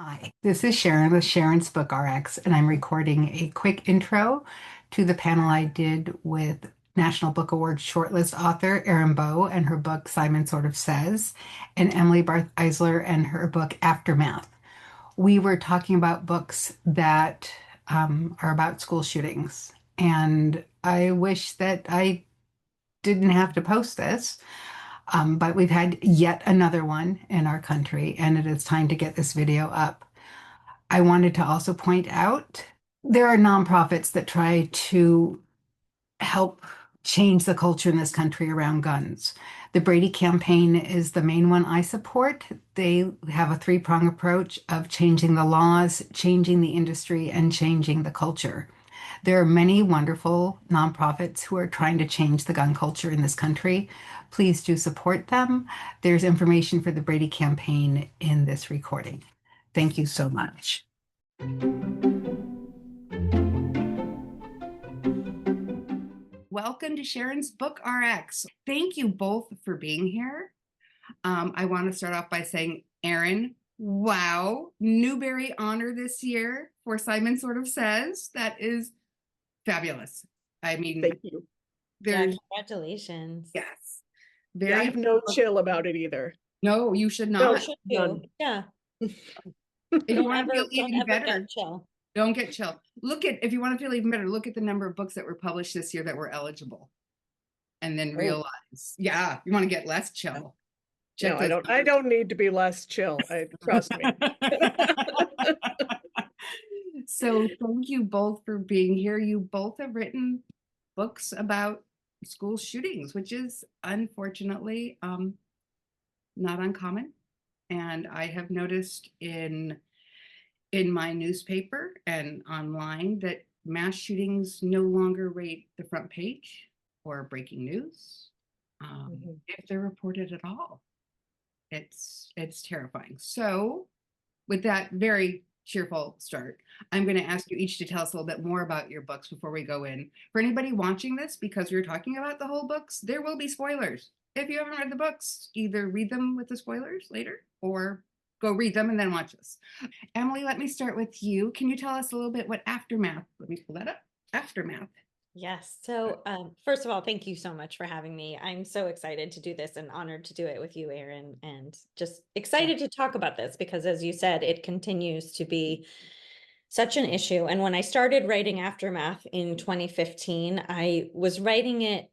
Hi, this is Sharon with Sharon's Book RX, and I'm recording a quick intro to the panel I did with National Book Award shortlist author Erin Bow and her book Simon Sort of Says, and Emily Barth Eisler and her book Aftermath. We were talking about books that are about school shootings, and I wish that I didn't have to post this, but we've had yet another one in our country, and it is time to get this video up. I wanted to also point out there are nonprofits that try to help change the culture in this country around guns. The Brady campaign is the main one I support. They have a three-prong approach of changing the laws, changing the industry, and changing the culture. There are many wonderful nonprofits who are trying to change the gun culture in this country. Please do support them. There's information for the Brady campaign in this recording. Thank you so much. Welcome to Sharon's Book RX. Thank you both for being here. I want to start off by saying, Erin, wow, Newbery honor this year for Simon Sort of Says. That is fabulous. I mean, Thank you. Yeah, there's, congratulations. yes, Yeah, I have no chill about it either. No, you should No, not. Should none. do. Yeah. If you want to feel Don't even ever better, get chill. don't get chill. If you want to feel even better, look at the number of books that were published this year that were eligible. And then realize, yeah, you want to get less chill. No, I don't need to be less chill. Trust me. So thank you both for being here. You both have written books about school shootings, which is unfortunately not uncommon. And I have noticed in my newspaper and online that mass shootings no longer rate the front page or breaking news if they're reported at all. It's terrifying. So with that very cheerful start, I'm going to ask you each to tell us a little bit more about your books before we go in. For anybody watching this, because we're talking about the whole books, there will be spoilers. If you haven't read the books, either read them with the spoilers later or go read them and then watch this. Emily, let me start with you. Can you tell us a little bit what Aftermath, let me pull that up, Aftermath. Yes. So first of all, thank you so much for having me. I'm so excited to do this and honored to do it with you, Erin, and just excited to talk about this because, as you said, it continues to be such an issue. And when I started writing Aftermath in 2015, I was writing it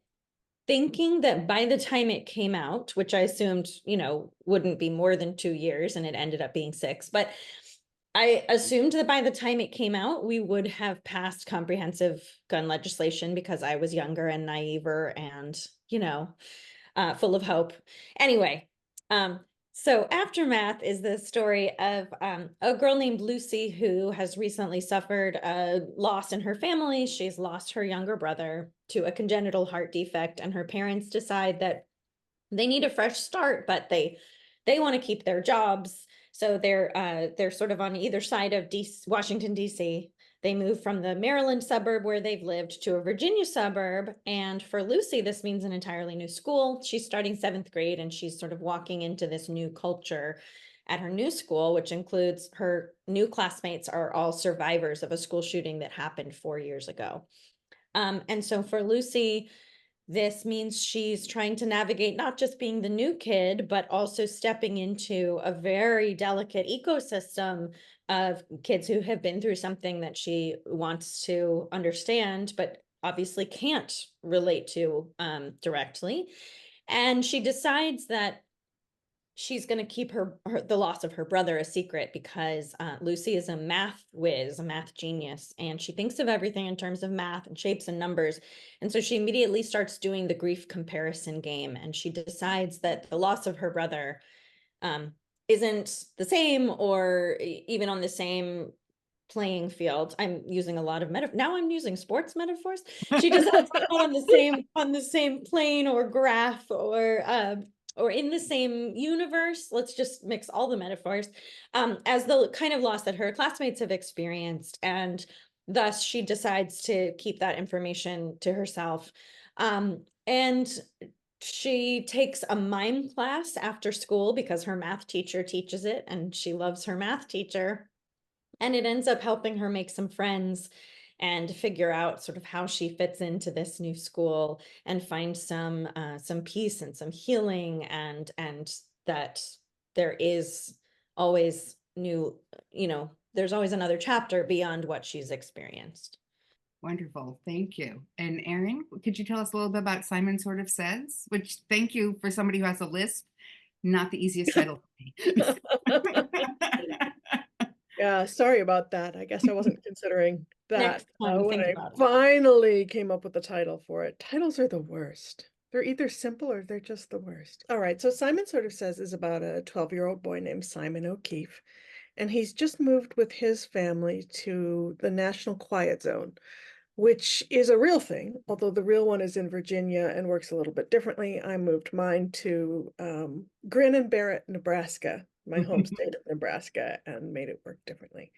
thinking that by the time it came out, which I assumed, wouldn't be more than 2 years, and it ended up being 6, but I assumed that by the time it came out, we would have passed comprehensive gun legislation because I was younger and naiver and, full of hope. Anyway, so Aftermath is the story of a girl named Lucy who has recently suffered a loss in her family. She's lost her younger brother to a congenital heart defect, and her parents decide that they need a fresh start, but they want to keep their jobs. So they're sort of on either side of Washington, D.C. They move from the Maryland suburb where they've lived to a Virginia suburb. And for Lucy, this means an entirely new school. She's starting 7th grade and she's sort of walking into this new culture at her new school, which includes her new classmates are all survivors of a school shooting that happened 4 years ago. And so for Lucy, this means she's trying to navigate not just being the new kid, but also stepping into a very delicate ecosystem of kids who have been through something that she wants to understand, but obviously can't relate to directly. And she decides that she's going to keep the loss of her brother a secret because Lucy is a math whiz, a math genius, and she thinks of everything in terms of math and shapes and numbers. And so she immediately starts doing the grief comparison game, and she decides that the loss of her brother isn't the same or even on the same playing field. I'm using a lot of now I'm using sports metaphors. She decides not on the same plane or graph or in the same universe. Let's just mix all the metaphors as the kind of loss that her classmates have experienced, and thus she decides to keep that information to herself. And she takes a mime class after school because her math teacher teaches it and she loves her math teacher. And it ends up helping her make some friends and figure out sort of how she fits into this new school and find some peace and some healing, and that there is always new, there's always another chapter beyond what she's experienced. Wonderful. Thank you. And Erin, could you tell us a little bit about Simon Sort of Says? Which, thank you for somebody who has a list. Not the easiest title for me. Yeah, sorry about that. I guess I wasn't considering that Next time, when think I about it. finally came up with the title for it. Titles are the worst. They're either simple or they're just the worst. All right, so Simon Sort of Says is about a 12-year-old boy named Simon O'Keefe, and he's just moved with his family to the National Quiet Zone, which is a real thing, although the real one is in Virginia and works a little bit differently. I moved mine to Grin and Barrett, Nebraska, my home state of Nebraska, and made it work differently.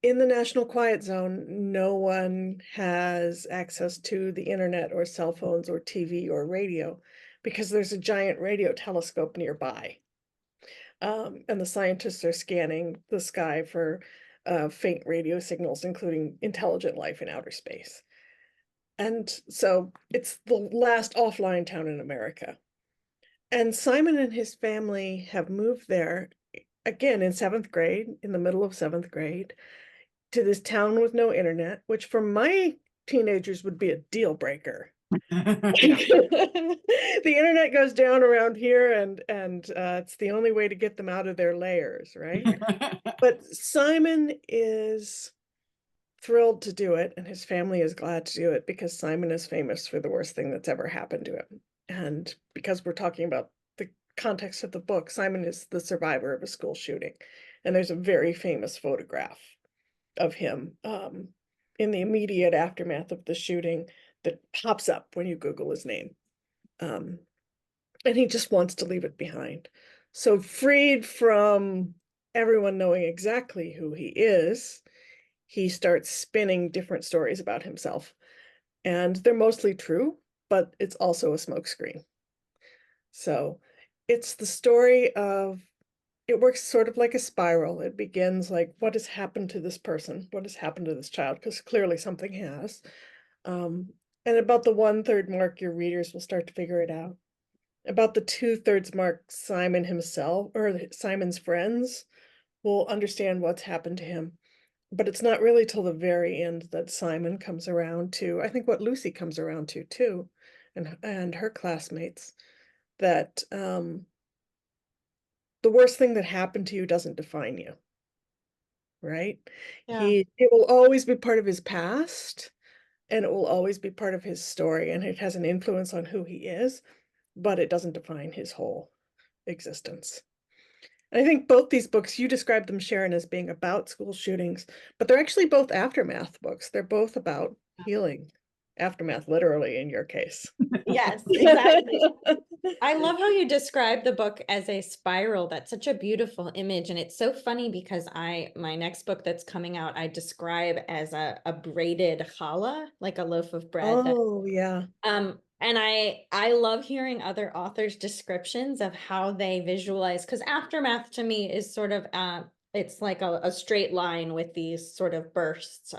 In the National Quiet Zone, no one has access to the internet or cell phones or TV or radio because there's a giant radio telescope nearby. And the scientists are scanning the sky for faint radio signals, including intelligent life in outer space. And so it's the last offline town in America. And Simon and his family have moved there again in 7th grade, in the middle of 7th grade, to this town with no internet, which for my teenagers would be a deal breaker. The internet goes down around here, and it's the only way to get them out of their layers, right? But Simon is thrilled to do it, and his family is glad to do it because Simon is famous for the worst thing that's ever happened to him. And because we're talking about the context of the book, Simon is the survivor of a school shooting, and there's a very famous photograph of him in the immediate aftermath of the shooting that pops up when you Google his name. And he just wants to leave it behind. So, freed from everyone knowing exactly who he is, he starts spinning different stories about himself. And they're mostly true, but it's also a smokescreen. So, it's the story of, it works sort of like a spiral. It begins like, what has happened to this person? What has happened to this child? Because clearly something has. And about the 1/3 mark, your readers will start to figure it out. About the 2/3 mark, Simon himself or Simon's friends will understand what's happened to him. But it's not really till the very end that Simon comes around to, I think, what Lucy comes around to too, and her classmates, that the worst thing that happened to you doesn't define you, right? Yeah. It will always be part of his past, and it will always be part of his story, and it has an influence on who he is, but it doesn't define his whole existence. And I think both these books, you described them, Sharon, as being about school shootings, but they're actually both aftermath books. They're both about healing. Aftermath, literally, in your case. Yes, exactly. I love how you describe the book as a spiral. That's such a beautiful image. And it's so funny because my next book that's coming out, I describe as a braided challah, like a loaf of bread that Oh, yeah. and I love hearing other authors' descriptions of how they visualize, because aftermath to me is sort of it's like a straight line with these sort of bursts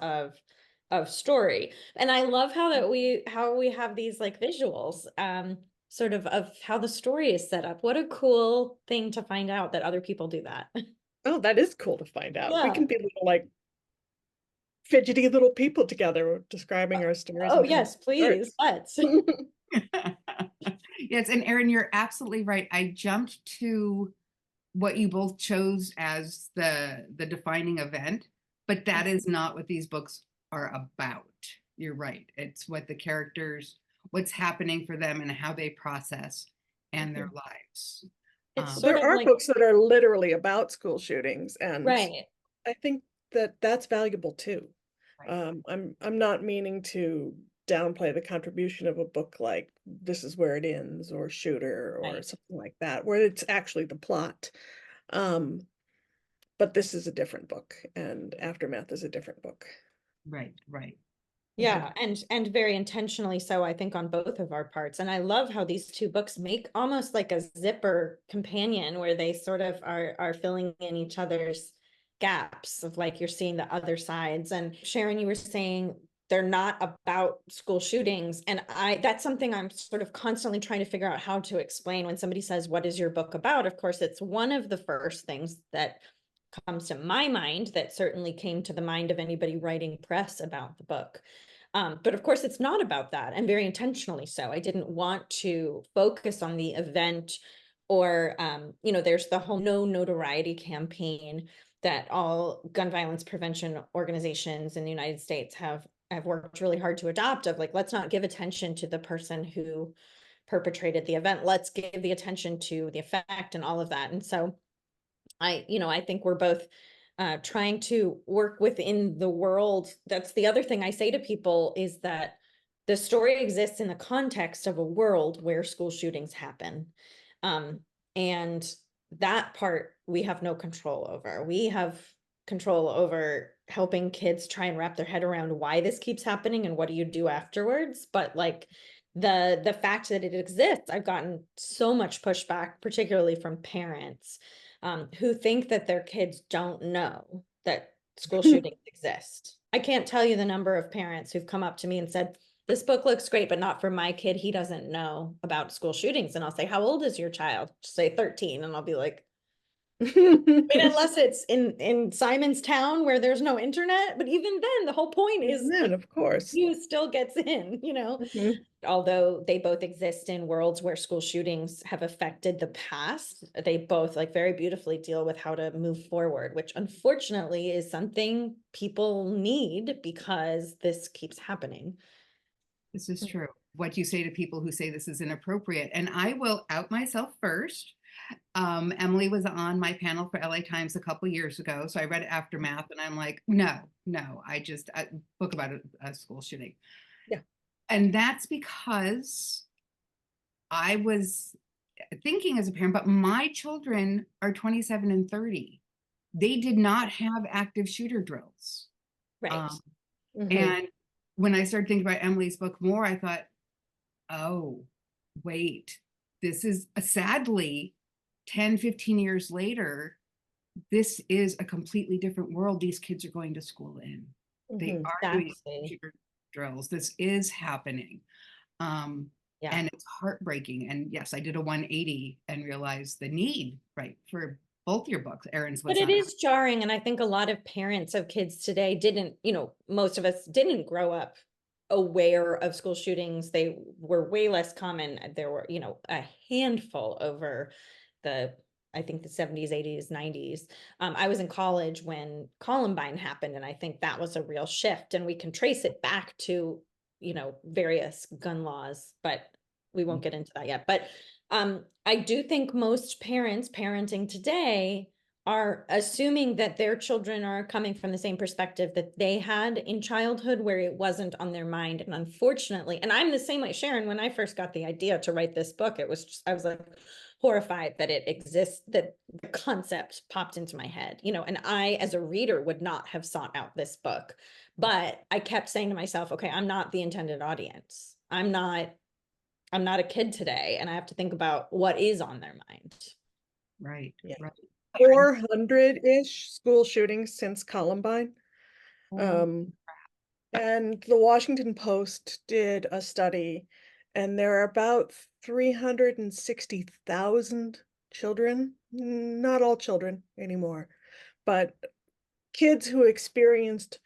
of story. And I love how we have these like visuals sort of how the story is set up. What a cool thing to find out that other people do that. Oh, that is cool to find out. We Yeah. can be little, like, fidgety little people together describing our stories Oh and telling yes, please. stories. Let's. Yes, and Erin, you're absolutely right. I jumped to what you both chose as the defining event, but that is not what these books are about. You're right. It's what the characters, what's happening for them and how they process and their lives. It's sort There of are like, books that are literally about school shootings, and right. I think that that's valuable too. Right. I'm not meaning to downplay the contribution of a book like This Is Where It Ends or Shooter or Right. something like that, where it's actually the plot. Um, but this is a different book, and Aftermath is a different book. Right, right. Yeah, and very intentionally so, I think, on both of our parts. And I love how these two books make almost like a zipper companion where they sort of are filling in each other's gaps of like you're seeing the other sides. And Sharon, you were saying they're not about school shootings. And that's something I'm sort of constantly trying to figure out how to explain when somebody says, "What is your book about?" Of course, it's one of the first things that comes to my mind, that certainly came to the mind of anybody writing press about the book. But of course, it's not about that, and very intentionally so. I didn't want to focus on the event or, there's the whole no notoriety campaign that all gun violence prevention organizations in the United States have worked really hard to adopt, of like, let's not give attention to the person who perpetrated the event. Let's give the attention to the effect and all of that. And so I think we're both trying to work within the world. That's the other thing I say to people, is that the story exists in the context of a world where school shootings happen. And that part we have no control over. We have control over helping kids try and wrap their head around why this keeps happening and what do you do afterwards. But like the fact that it exists, I've gotten so much pushback, particularly from parents who think that their kids don't know that school shootings exist. I can't tell you the number of parents who've come up to me and said, "This book looks great, but not for my kid. He doesn't know about school shootings." And I'll say, "How old is your child?" Say 13. And I'll be like, I mean, unless it's in Simon's town where there's no internet, but even then, the whole point is Then, like, of course. you still gets in, Mhm. although they both exist in worlds where school shootings have affected the past, they both like very beautifully deal with how to move forward, which unfortunately is something people need because this keeps happening. This is true. What you say to people who say this is inappropriate. And I will out myself first. Emily was on my panel for LA Times a couple years ago. So I read Aftermath and I'm like, no, no, a book about a school shooting. Yeah. And that's because I was thinking as a parent, but my children are 27 and 30. They did not have active shooter drills. Right. And when I started thinking about Emily's book more, I thought, oh, wait, this is sadly 10, 15 years later, this is a completely different world these kids are going to school in. They are doing Exactly. shooter drills. This is happening. Yeah. And it's heartbreaking. And yes, I did a 180 and realized the need, right, for both your books. Erin's But was it on. is jarring. And I think a lot of parents of kids today didn't, most of us didn't grow up aware of school shootings. They were way less common. There were, a handful over I think the 70s, 80s, 90s. I was in college when Columbine happened. And I think that was a real shift. And we can trace it back to, various gun laws, but we won't get into that yet. But I do think most parents parenting today are assuming that their children are coming from the same perspective that they had in childhood, where it wasn't on their mind. And unfortunately, and I'm the same way, Sharon, when I first got the idea to write this book, I was like horrified that it exists, that the concept popped into my head, and I, as a reader, would not have sought out this book. But I kept saying to myself, okay, I'm not the intended audience. I'm not a kid today, and I have to think about what is on their mind. Right, Yeah. right. 400-ish school shootings since Columbine. Um, and the Washington Post did a study, and there are about 360,000 children, not all children anymore, but kids who experienced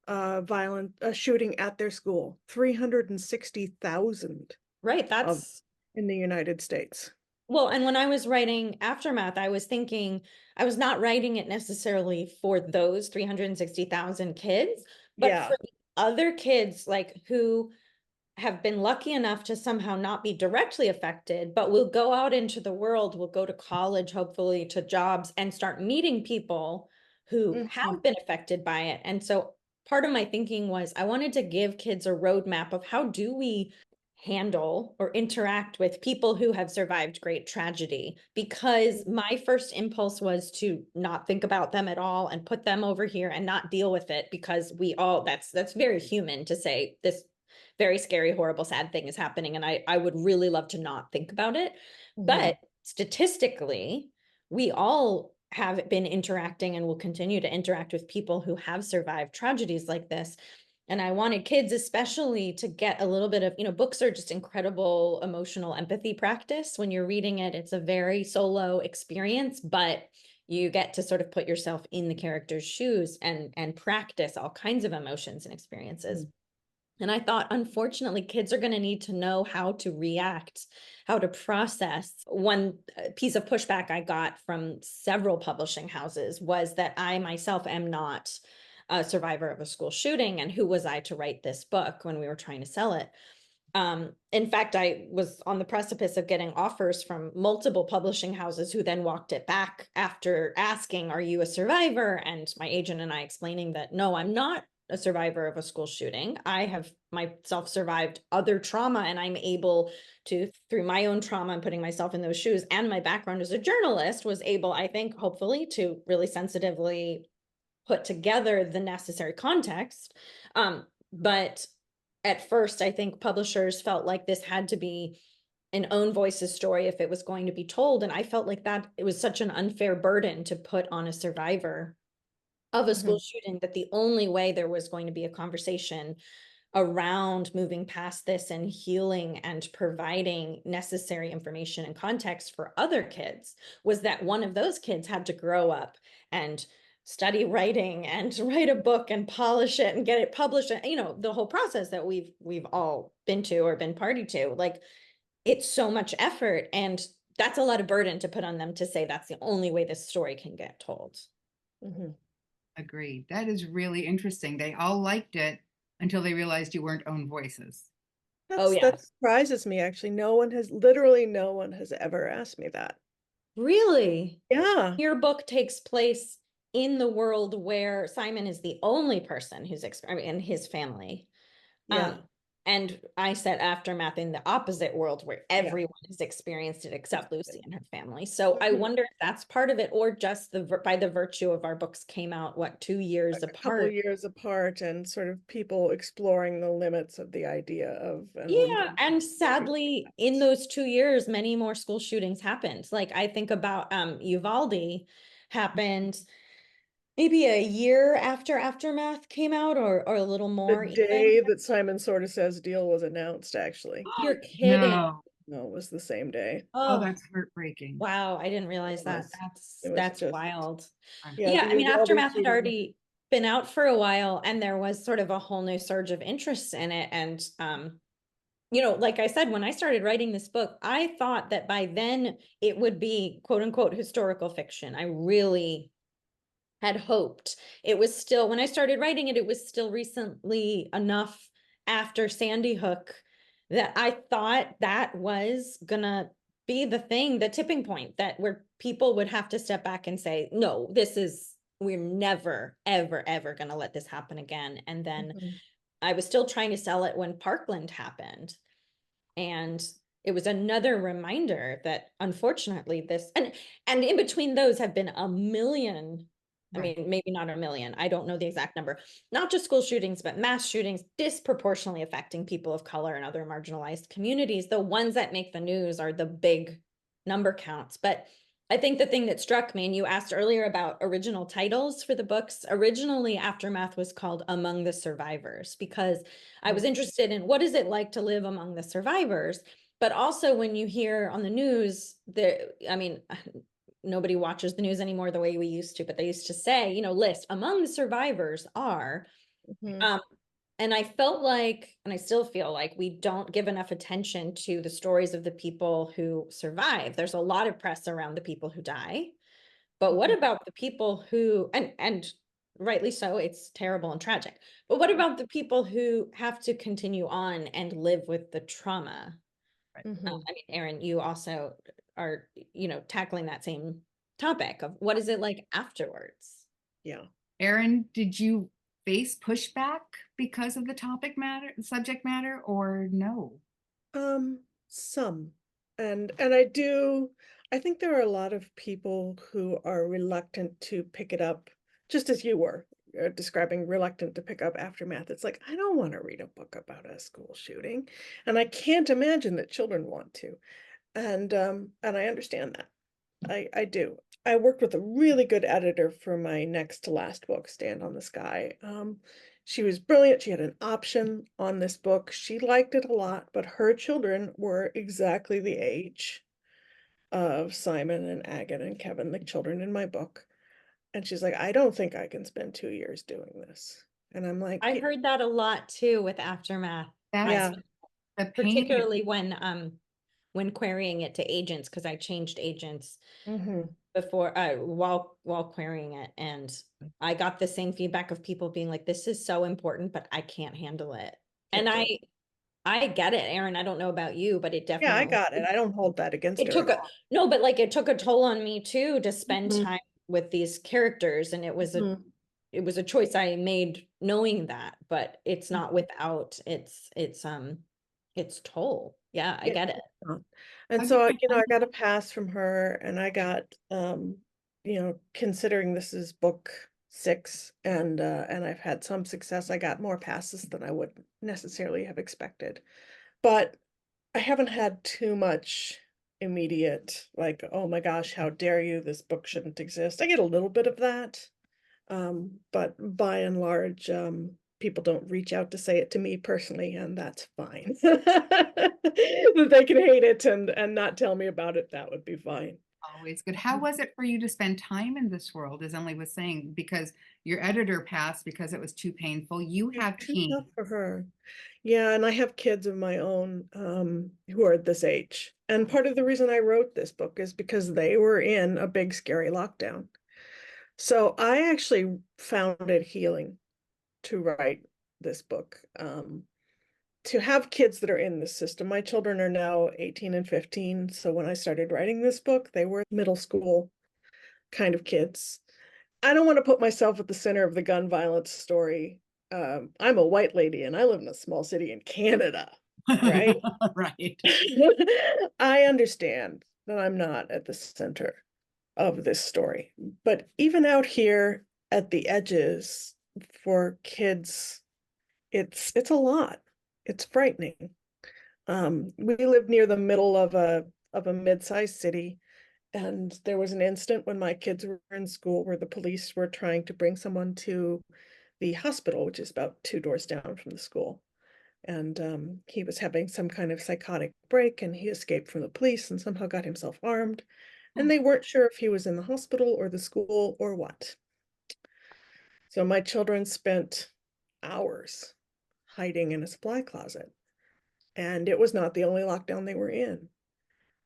violent shooting at their school. 360,000 Right. of That's in the United States. Well, and when I was writing Aftermath, I was thinking I was not writing it necessarily for those 360,000 kids, but Yeah. for the other kids like who have been lucky enough to somehow not be directly affected, but will go out into the world, will go to college, hopefully to jobs, and start meeting people who have been affected by it. And so part of my thinking was I wanted to give kids a roadmap of how do we handle or interact with people who have survived great tragedy, because my first impulse was to not think about them at all and put them over here and not deal with it, because we all, that's very human to say this very scary, horrible, sad thing is happening, and I would really love to not think about it. But statistically, we all have been interacting and will continue to interact with people who have survived tragedies like this. And I wanted kids especially to get a little bit of, books are just incredible emotional empathy practice. When you're reading it, it's a very solo experience, but you get to sort of put yourself in the character's shoes and practice all kinds of emotions and experiences. And I thought, unfortunately, kids are going to need to know how to react, how to process. One piece of pushback I got from several publishing houses was that I myself am not a survivor of a school shooting, and who was I to write this book when we were trying to sell it. In fact, I was on the precipice of getting offers from multiple publishing houses who then walked it back after asking, "Are you a survivor?" And my agent and I explaining that, no, I'm not a survivor of a school shooting. I have myself survived other trauma, and I'm able to, through my own trauma and putting myself in those shoes, and my background as a journalist, was able, I think, hopefully, to really sensitively put together the necessary context. But at first, I think publishers felt like this had to be an own voices story if it was going to be told. And I felt like that it was such an unfair burden to put on a survivor of a school shooting, that the only way there was going to be a conversation around moving past this and healing and providing necessary information and context for other kids was that one of those kids had to grow up and study writing and write a book and polish it and get it published, and the whole process that we've all been to or been party to. Like, it's so much effort, and that's a lot of burden to put on them to say that's the only way this story can get told. Agreed. That is really interesting. They all liked it until they realized you weren't own voices. Oh That yes. surprises me, actually. Literally no one has ever asked me that. Really? Yeah. Your book takes place in the world where Simon is the only person who's in his family. Yeah. And I set Aftermath in the opposite world where Yeah. everyone has experienced it except Lucy and her family. So I wonder if that's part of it, or just by the virtue of our books came out, what, 2 years A couple apart? years apart, and sort of people exploring the limits of the idea of Yeah, and sadly, in those 2 years, many more school shootings happened. Like, I think about Uvalde happened maybe a year after Aftermath came out, or a little the more even. day that Simon Sort of Says deal was announced, actually. You're kidding. No. No, it was the same day. Oh, Oh, that's heartbreaking. wow. I didn't realize It that. was, it That's was that's just, wild. yeah, Yeah, the I mean, Uvalde Aftermath had shooting. already been out for a while, and there was sort of a whole new surge of interest in it. And like I said, when I started writing this book, I thought that by then it would be quote unquote historical fiction. I really had hoped. It was still, when I started writing it, it was still recently enough after Sandy Hook that I thought that was gonna be the thing, the tipping point, that where people would have to step back and say, no, we're never, ever, ever gonna let this happen again. And then I was still trying to sell it when Parkland happened. And it was another reminder that unfortunately and in between those have been a million, I mean, maybe not a million, I don't know the exact number, not just school shootings, but mass shootings disproportionately affecting people of color and other marginalized communities. The ones that make the news are the big number counts. But I think the thing that struck me, and you asked earlier about original titles for the books, originally Aftermath was called Among the Survivors, because I was interested in what is it like to live among the survivors. But also, when you hear on the news, I mean, nobody watches the news anymore the way we used to, but they used to say, list among the survivors are, and I felt like, and I still feel like, we don't give enough attention to the stories of the people who survive. There's a lot of press around the people who die, but what about the people who, and rightly so, it's terrible and tragic, but what about the people who have to continue on and live with the trauma? I mean, Erin, you also are, tackling that same topic of what is it like afterwards? Yeah. Erin, did you face pushback because of the subject matter, or no? Some. And I think there are a lot of people who are reluctant to pick it up, just as you were describing reluctant to pick up Aftermath. It's like, I don't want to read a book about a school shooting, and I can't imagine that children want to. And I understand that. I do. I worked with a really good editor for my next to last book, Stand on the Sky. She was brilliant. She had an option on this book. She liked it a lot, but her children were exactly the age of Simon and Agate and Kevin, the children in my book. And she's like, I don't think I can spend 2 years doing this. And I'm like, I heard that a lot too with Aftermath. That's yeah. the pain. Particularly when querying it to agents, because I changed agents Mhm. before while querying it, and I got the same feedback of people being like, this is so important, but I can't handle it. And Can't do it. I get it, Erin. I don't know about you, but it Yeah, I definitely got it. I don't hold that against it her took at a all. no, but like it took a toll on me too to spend Mhm. time with these characters, and Mhm. it was a choice I made knowing that, but it's not without its toll. Yeah, I Yeah. get it. And How do so, you I find got a pass from her, and I got, considering this is book 6, and I've had some success, I got more passes than I would necessarily have expected. But I haven't had too much immediate, like, oh my gosh, how dare you, this book shouldn't exist. I get a little bit of that. But by and large, people don't reach out to say it to me personally, and that's fine. That they can hate it and not tell me about it, that would be fine. always good? How was it for you to spend time in this world, as Emily was saying, because your editor passed because it was too painful? You It's have too tough teens. for her. Yeah, and I have kids of my own, who are this age. And part of the reason I wrote this book is because they were in a big, scary lockdown. So I actually found it healing to write this book. To have kids that are in the system. My children are now 18 and 15. So when I started writing this book, they were middle school kind of kids. I don't want to put myself at the center of the gun violence story. I'm a white lady and I live in a small city in Canada, right? Right. I understand that I'm not at the center of this story. But even out here at the edges for kids, it's a lot. It's frightening. We live near the middle of a mid-sized city, and there was an incident when my kids were in school where the police were trying to bring someone to the hospital, which is about 2 doors down from the school. And he was having some kind of psychotic break, and he escaped from the police and somehow got himself armed. And they weren't sure if he was in the hospital or the school or what. So my children spent hours hiding in a supply closet. And it was not the only lockdown they were in.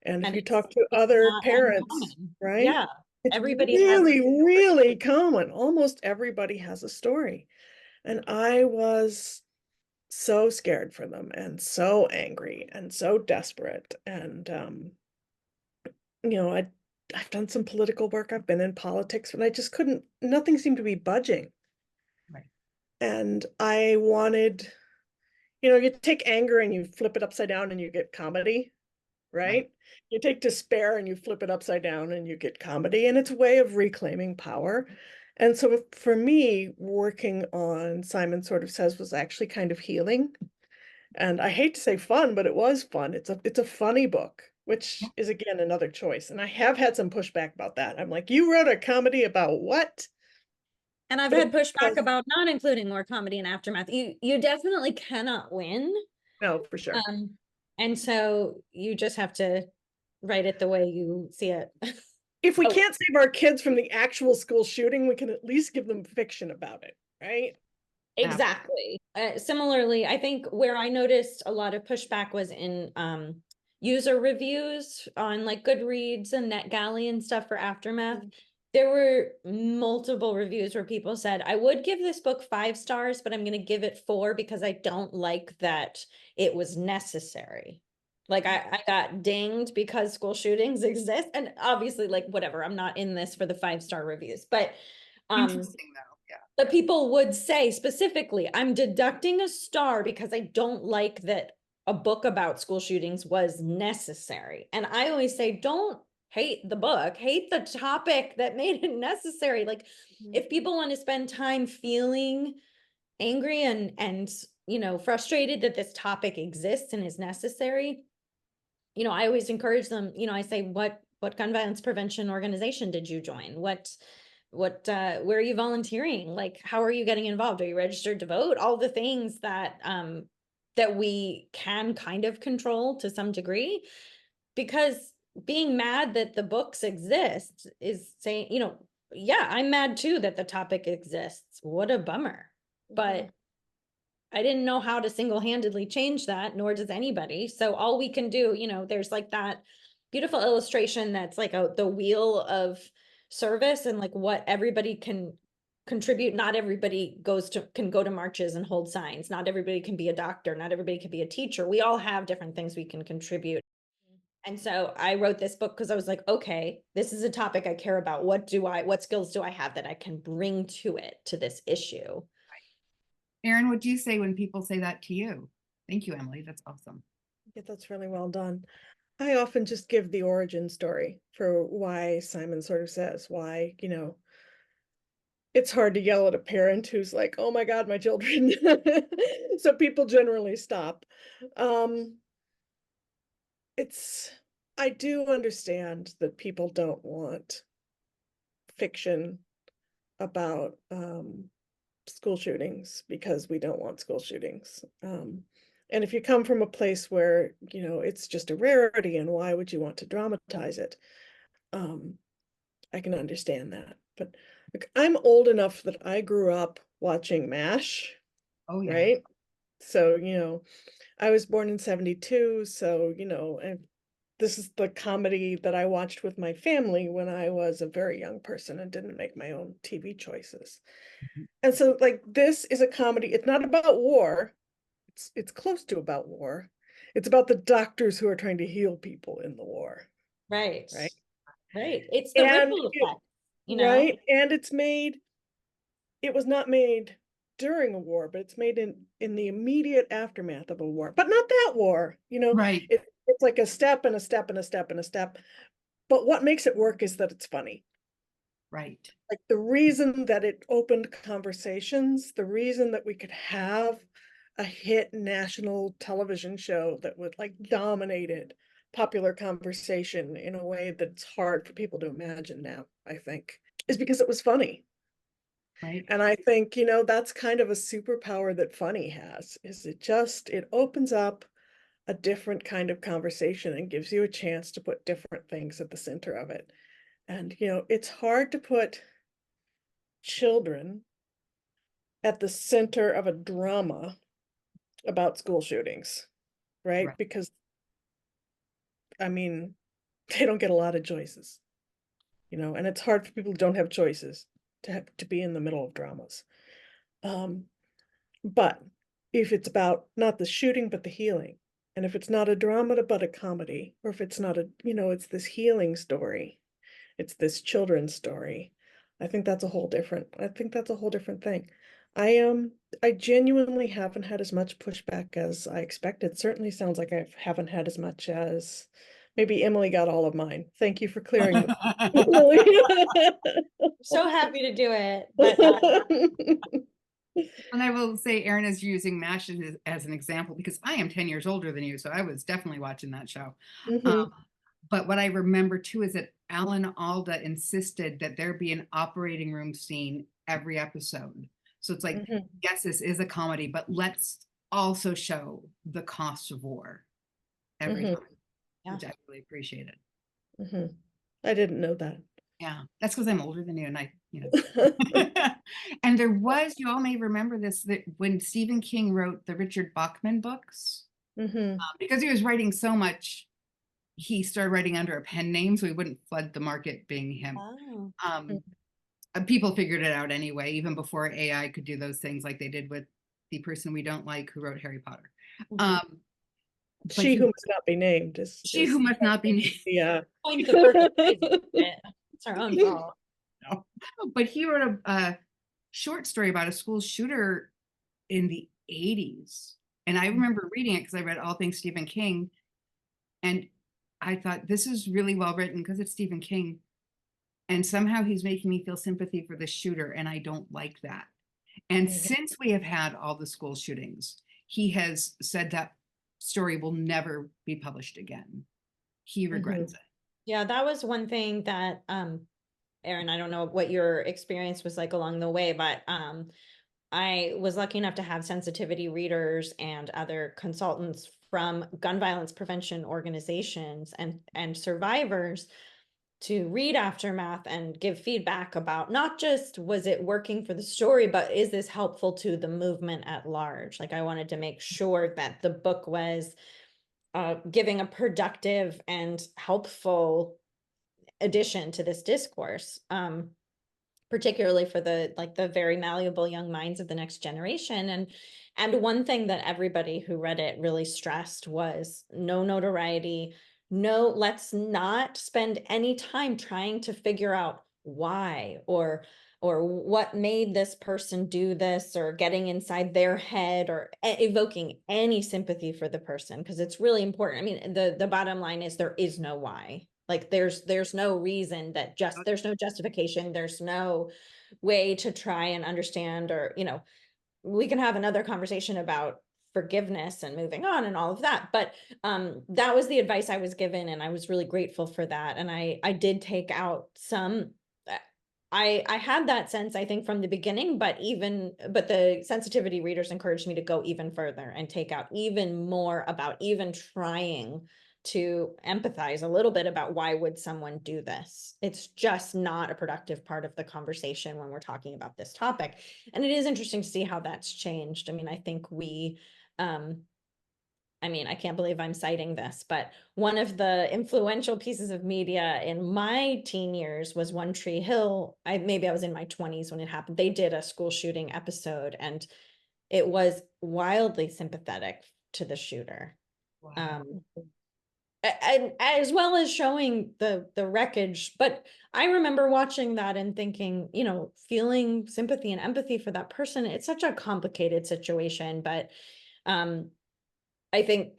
And if And you talk to it's other not parents, uncommon. right? Yeah. It's Everybody has really, really common. Almost everybody has a story. And I was so scared for them and so angry and so desperate. And you know, I I've done some political work. I've been in politics, but I just couldn't, nothing seemed to be budging. Right. And I wanted, you take anger and you flip it upside down and you get comedy, Right. right? You take despair and you flip it upside down and you get comedy, and it's a way of reclaiming power. And so for me, working on Simon Sort of Says was actually kind of healing. And I hate to say fun, but it was fun. It's a funny book, which is again another choice. And I have had some pushback about that. I'm like, you wrote a comedy about what? And I've But had it's pushback because, about not including more comedy and aftermath. You definitely cannot win. no, for sure. Um, and so you just have to write it the way you see it. If we Oh, can't save our kids from the actual school shooting, we can at least give them fiction about it, right? exactly. Similarly, I think where I noticed a lot of pushback was in user reviews on like Goodreads and NetGalley and stuff for Aftermath. There were multiple reviews where people said, I would give this book 5 stars, but I'm going to give it 4 because I don't like that it was necessary. Like I got dinged because school shootings exist. And obviously, like, whatever, I'm not in this for the 5-star reviews, but Interesting though. Yeah. but people would say specifically, I'm deducting a star because I don't like that a book about school shootings was necessary. And I always say, don't hate the book, hate the topic that made it necessary. Like, if people want to spend time feeling angry and frustrated that this topic exists and is necessary, I always encourage them. I say, what gun violence prevention organization did you join? Where are you volunteering? Like, how are you getting involved? Are you registered to vote? All the things that we can kind of control to some degree, because being mad that the books exist is saying, yeah, I'm mad too that the topic exists. What a bummer. But I didn't know how to single-handedly change that, nor does anybody. So all we can do, there's like that beautiful illustration that's like the wheel of service and like what everybody can contribute. Not everybody can go to marches and hold signs. Not everybody can be a doctor. Not everybody can be a teacher. We all have different things we can contribute. And so I wrote this book because I was like, okay, this is a topic I care about. What skills do I have that I can bring to this issue? Erin, what do you say when people say that to you? Thank you, Emily. That's awesome. Yeah, that's really well done. I often just give the origin story for why Simon sort of says why, it's hard to yell at a parent who's like, oh my God, my children. So people generally stop. I do understand that people don't want fiction about school shootings because we don't want school shootings. And if you come from a place where, it's just a rarity and why would you want to dramatize it? I can understand that. But like, I'm old enough that I grew up watching MASH, Oh, yeah. right? So, I was born in 72. So, and this is the comedy that I watched with my family when I was a very young person and didn't make my own TV choices. And so like this is a comedy. It's not about war. It's close to about war. It's about the doctors who are trying to heal people in the war. Right. Right. Right. It's the And ripple effect, right. And it was not made during a war, but it's made in the immediate aftermath of a war, but not that war, Right. it's like a step and a step and a step and a step. But what makes it work is that it's funny. Right. Like the reason that it opened conversations, the reason that we could have a hit national television show that would like dominated popular conversation in a way that's hard for people to imagine now, I think, is because it was funny. Right. And I think, that's kind of a superpower that funny has, is it opens up a different kind of conversation and gives you a chance to put different things at the center of it. And, it's hard to put children at the center of a drama about school shootings, right? Right. Because, I mean, they don't get a lot of choices, and it's hard for people who don't have choices to be in the middle of dramas. But if it's about not the shooting, but the healing, and if it's not a drama, but a comedy, or if it's not it's this healing story, it's this children's story. I think that's a whole different thing. I genuinely haven't had as much pushback as I expected. Certainly sounds like I haven't had as much as maybe Emily got all of mine. Thank you for clearing it. So happy to do it. But And I will say Erin is using MASH as an example because I am 10 years older than you. So I was definitely watching that show. Mhm. But what I remember too is that Alan Alda insisted that there be an operating room scene every episode. So it's like, Mhm. yes, this is a comedy, but let's also show the cost of war every Mhm. time, Yeah. which I really appreciated. Mhm. I didn't know that. Yeah, that's because I'm older than you, and and there was, you all may remember this, that when Stephen King wrote the Richard Bachman books, Mhm. because he was writing so much, he started writing under a pen name so he wouldn't flood the market being him. Oh. People figured it out anyway, even before AI could do those things like they did with the person we don't like who wrote Harry Potter. But She who must not be named she who must not be named. yeah. Point the perfect phrase. It's our own fault. No. But he wrote a short story about a school shooter in the 80s. And I remember reading it because I read all things Stephen King, and I thought this is really well written because it's Stephen King. And somehow he's making me feel sympathy for the shooter, and I don't like that. And Mhm. since we have had all the school shootings, he has said that story will never be published again. He regrets it. Yeah, that was one thing that Erin, I don't know what your experience was like along the way, but I was lucky enough to have sensitivity readers and other consultants from gun violence prevention organizations and survivors to read Aftermath and give feedback about not just was it working for the story, but is this helpful to the movement at large? Like I wanted to make sure that the book was giving a productive and helpful addition to this discourse. Particularly for the very malleable young minds of the next generation. And one thing that everybody who read it really stressed was no notoriety, no, let's not spend any time trying to figure out why or what made this person do this or getting inside their head or evoking any sympathy for the person, because it's really important. I mean, the bottom line is there is no why. Like there's no reason that there's no justification. There's no way to try and understand, or, we can have another conversation about forgiveness and moving on and all of that. But that was the advice I was given. And I was really grateful for that. And I did take out some, I had that sense, I think, from the beginning, but the sensitivity readers encouraged me to go even further and take out even more about even trying to empathize a little bit about why would someone do this. It's just not a productive part of the conversation when we're talking about this topic. And it is interesting to see how that's changed. I mean, I think I can't believe I'm citing this, but one of the influential pieces of media in my teen years was One Tree Hill. Maybe I was in my 20s when it happened. They did a school shooting episode, and it was wildly sympathetic to the shooter. Wow. And as well as showing the wreckage. But I remember watching that and thinking, feeling sympathy and empathy for that person. It's such a complicated situation, but I think,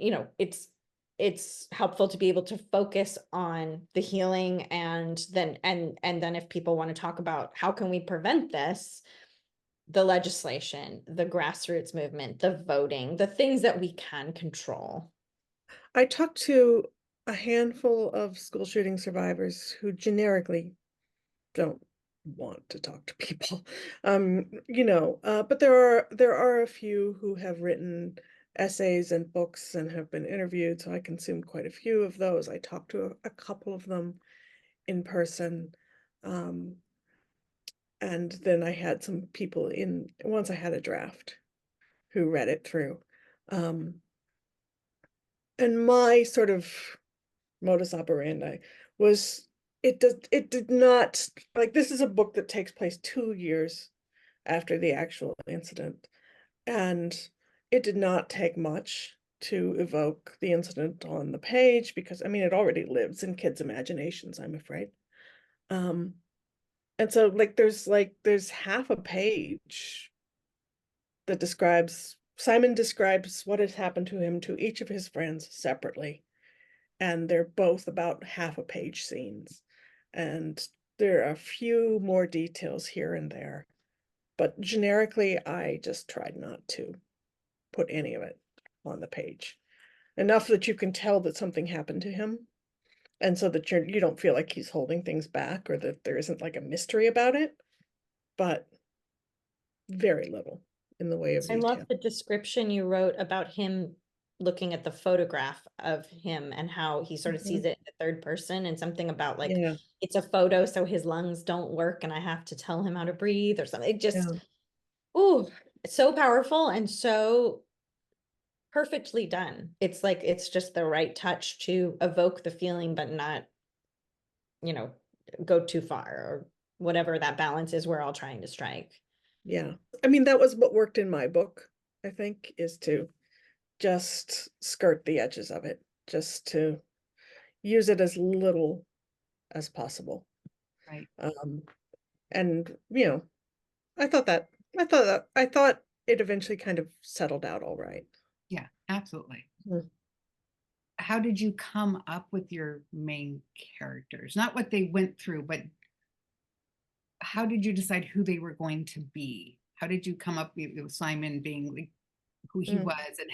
it's helpful to be able to focus on the healing, and then if people want to talk about how can we prevent this, the legislation, the grassroots movement, the voting, the things that we can control. I talked to a handful of school shooting survivors who generically don't want to talk to people. But there are a few who have written essays and books and have been interviewed, so I consumed quite a few of those. I talked to a couple of them in person. And then I had some people once I had a draft who read it through. And my sort of modus operandi was it did not, like, this is a book that takes place 2 years after the actual incident, and it did not take much to evoke the incident on the page, because I mean it already lives in kids' imaginations, I'm afraid. And so there's half a page that Simon describes what has happened to him to each of his friends separately, and they're both about half a page scenes, and there are a few more details here and there, but generically I just tried not to put any of it on the page, enough that you can tell that something happened to him, and so that you don't feel like he's holding things back or that there isn't like a mystery about it, but very little in the way of I love detail. the description you wrote about him looking at the photograph of him and how he sort of sees it in the third person, and something about like Yeah, it's a photo, so his lungs don't work and I have to tell him how to breathe or something. It just, yeah, ooh, it's so powerful and so perfectly done. It's like it's just the right touch to evoke the feeling, but not, you know, go too far, or whatever that balance is we're all trying to strike. yeah. I mean, that was what worked in my book, I think, is to just skirt the edges of it, just to use it as little as possible. Right. And I thought it eventually kind of settled out all right. Yeah. Absolutely. Mhm. How did you come up with your main characters? Not what they went through, but how did you decide who they were going to be? How did you come up with Simon being like who he Mm. was, and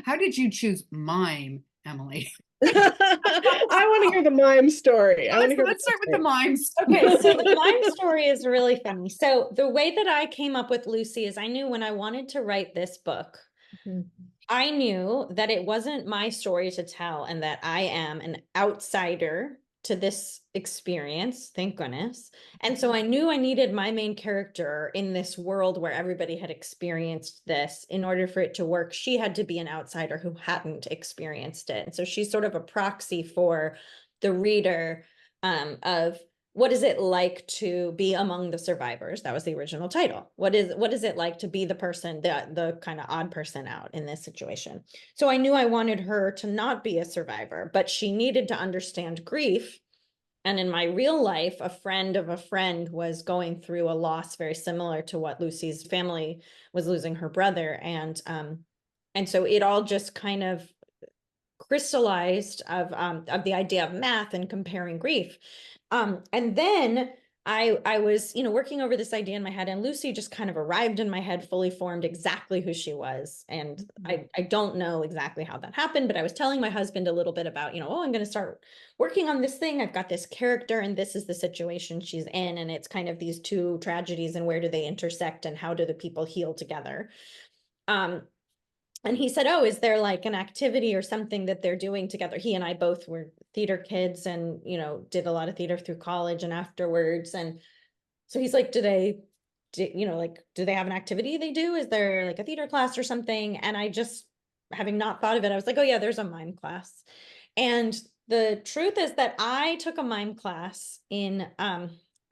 how did you choose mime, Emily? I want to hear the mime story. I want Let's to hear let's start with the the mimes. Okay, so the mime story is really funny. So the way that I came up with Lucy is I knew when I wanted to write this book, story. I knew that it wasn't my story to tell and that I am an outsider to this experience, thank goodness. And so I knew I needed my main character in this world where everybody had experienced this. In order for it to work, she had to be an outsider who hadn't experienced it. And so she's sort of a proxy for the reader of what is it like to be among the survivors? That was the original title. What is it like to be the person, the kind of odd person out in this situation? So I knew I wanted her to not be a survivor, but she needed to understand grief. And in my real life, a friend of a friend was going through a loss very similar to what Lucy's family was losing her brother. And so it all just kind of crystallized of the idea of math and comparing grief. And then I was, working over this idea in my head, and Lucy just kind of arrived in my head, fully formed, exactly who she was. And I don't know exactly how that happened, but I was telling my husband a little bit about, oh, I'm going to start working on this thing. I've got this character, and this is the situation she's in. And it's kind of these two tragedies, and where do they intersect, and how do the people heal together? And he said, oh, is there like an activity or something that they're doing together? He and I both were theater kids and, did a lot of theater through college and afterwards. And so he's like, do they have an activity they do? Is there like a theater class or something? And I just, having not thought of it, I was like, oh yeah, there's a mime class. And the truth is that I took a mime class in, I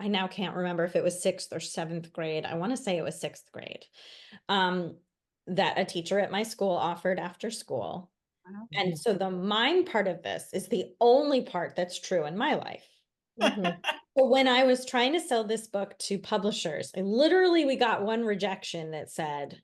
now can't remember if it was 6th or 7th grade. I want to say it was 6th grade. That a teacher at my school offered after school. Wow. And so the mime part of this is the only part that's true in my life. Mhm. But when I was trying to sell this book to publishers, we got one rejection that said,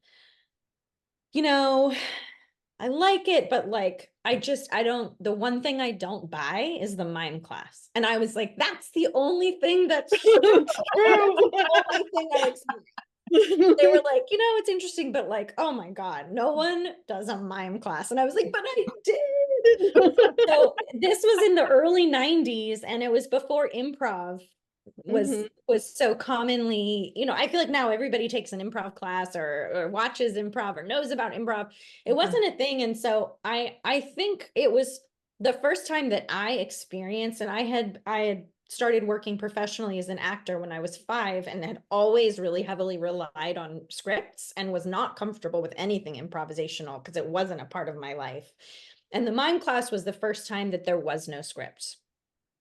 I like it, but like, the one thing I don't buy is the mime class. And I was like, that's the only thing that's true. The only thing I experienced. They were like, it's interesting, but like, oh my God, no one does a mime class. And I was like, but I did. So this was in the early 90s, and it was before improv Mhm. was so commonly, I feel like now everybody takes an improv class or watches improv or knows about improv. It wasn't a thing. And so I think it was the first time that I experienced, and I had started working professionally as an actor when I was 5, and had always really heavily relied on scripts and was not comfortable with anything improvisational because it wasn't a part of my life. And the mime class was the first time that there was no script.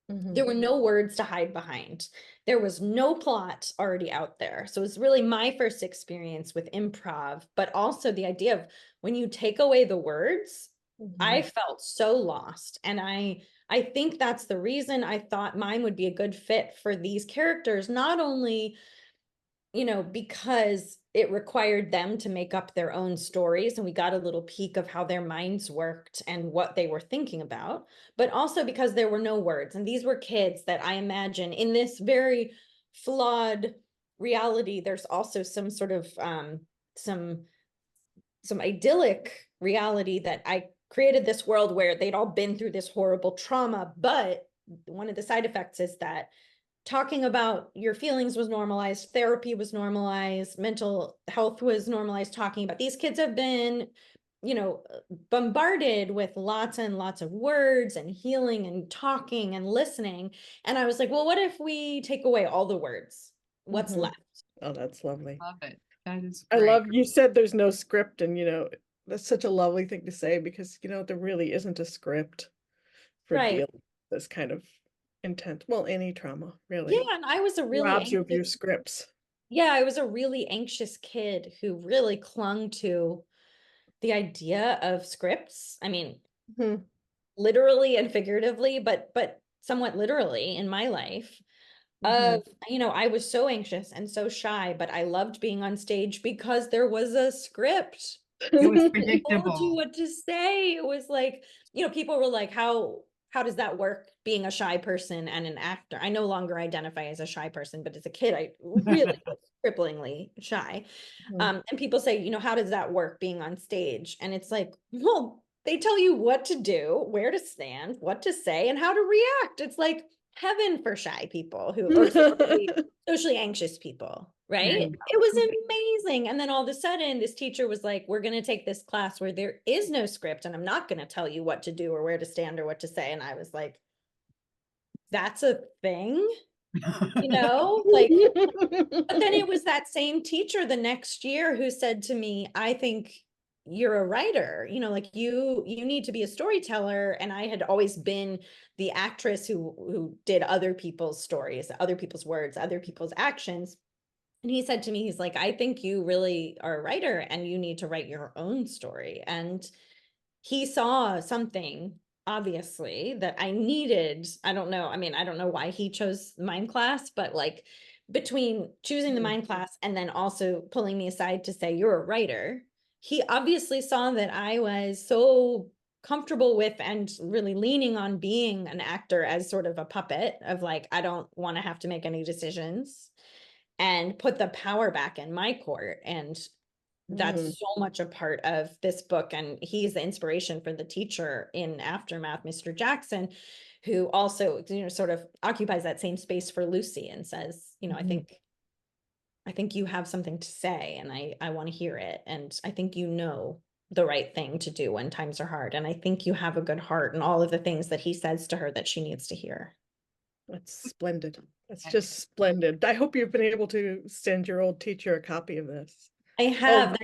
There were no words to hide behind. There was no plot already out there. So it was really my first experience with improv, but also the idea of when you take away the words, I felt so lost. And I think that's the reason I thought mine would be a good fit for these characters, not only because it required them to make up their own stories, and we got a little peek of how their minds worked and what they were thinking about, but also because there were no words. And these were kids that I imagine in this very flawed reality, there's also some sort of some idyllic reality that I created this world where they'd all been through this horrible trauma. But one of the side effects is that talking about your feelings was normalized, therapy was normalized, mental health was normalized. Talking about these kids have been, bombarded with lots and lots of words and healing and talking and listening. And I was like, well, what if we take away all the words? What's left? Oh, that's lovely. Love it. That is I great. love you said there's no script, and that's such a lovely thing to say, because there really isn't a script for Right. dealing with this kind of intent. Well, any trauma Yeah, really and I was a really robs you of your anxious, scripts. yeah, I was a really anxious kid who really clung to the idea of scripts. I mean, Mhm. literally and figuratively, but somewhat literally in my life. Mhm. I was so anxious and so shy, but I loved being on stage because there was a script. It was Told you predictable. what to say. It was like, people were like, how does that work being a shy person and an actor? I no longer identify as a shy person, but as a kid, I really was cripplingly shy. Mhm. And people say, how does that work being on stage? And it's like, well, they tell you what to do, where to stand, what to say, and how to react. It's like heaven for shy people or socially anxious people, right? Right. It was amazing. And then all of a sudden, this teacher was like, we're going to take this class where there is no script, and I'm not going to tell you what to do or where to stand or what to say. And I was like, that's a thing, like, but then it was that same teacher the next year who said to me, I think you're a writer, like you need to be a storyteller. And I had always been the actress who did other people's stories, other people's words, other people's actions. And he said to me, he's like, I think you really are a writer and you need to write your own story. And he saw something, obviously, that I needed. I don't know. I mean, I don't know why he chose the mime class, but like between choosing the mime class and then also pulling me aside to say, you're a writer, he obviously saw that I was so comfortable with and really leaning on being an actor as sort of a puppet of like, I don't want to have to make any decisions, and put the power back in my court. And that's so much a part of this book. And he's the inspiration for the teacher in Aftermath, Mr. Jackson, who also, sort of occupies that same space for Lucy and says, I think you have something to say, and I want to hear it. And I think the right thing to do when times are hard. And I think you have a good heart, and all of the things that he says to her that she needs to hear. That's splendid. That's just splendid. I hope you've been able to send your old teacher a copy of this. I have.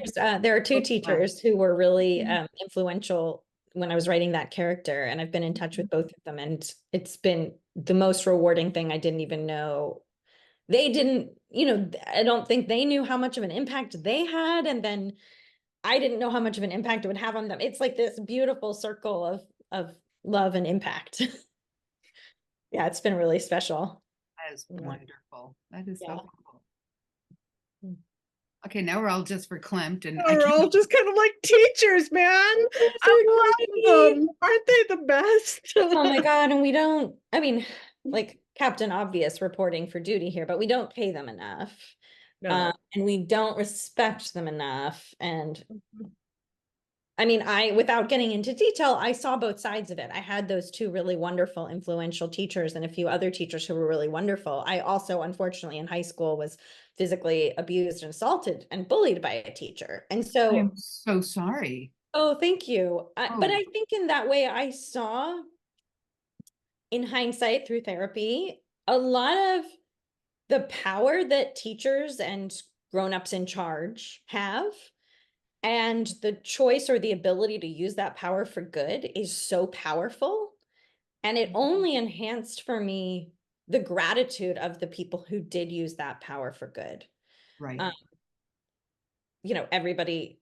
There are two teachers who were really Mhm. influential when I was writing that character, and I've been in touch with both of them, and it's been the most rewarding thing. I didn't even know they didn't, I don't think they knew how much of an impact they had, and then I didn't know how much of an impact it would have on them. It's like this beautiful circle of love and impact. Yeah, it's been really special. That is Yeah. wonderful. That is Yeah. so cool. Okay, now we're all just verklempt, and I We're all can't. just kind of like teachers, man. I love them. Aren't they the best? Oh my God. And we don't, I mean, like Captain Obvious reporting for duty here, but we don't pay them enough. No. And we don't respect them enough. And I mean, without getting into detail, I saw both sides of it. I had those two really wonderful, influential teachers and a few other teachers who were really wonderful. I also, unfortunately, in high school was physically abused and assaulted and bullied by a teacher. And so, I'm so sorry. oh, thank you. But Oh, I think in that way, I saw, in hindsight through therapy, a lot of the power that teachers and grown-ups in charge have, and the choice or the ability to use that power for good is so powerful. And it only enhanced for me the gratitude of the people who did use that power for good. right. Um, everybody,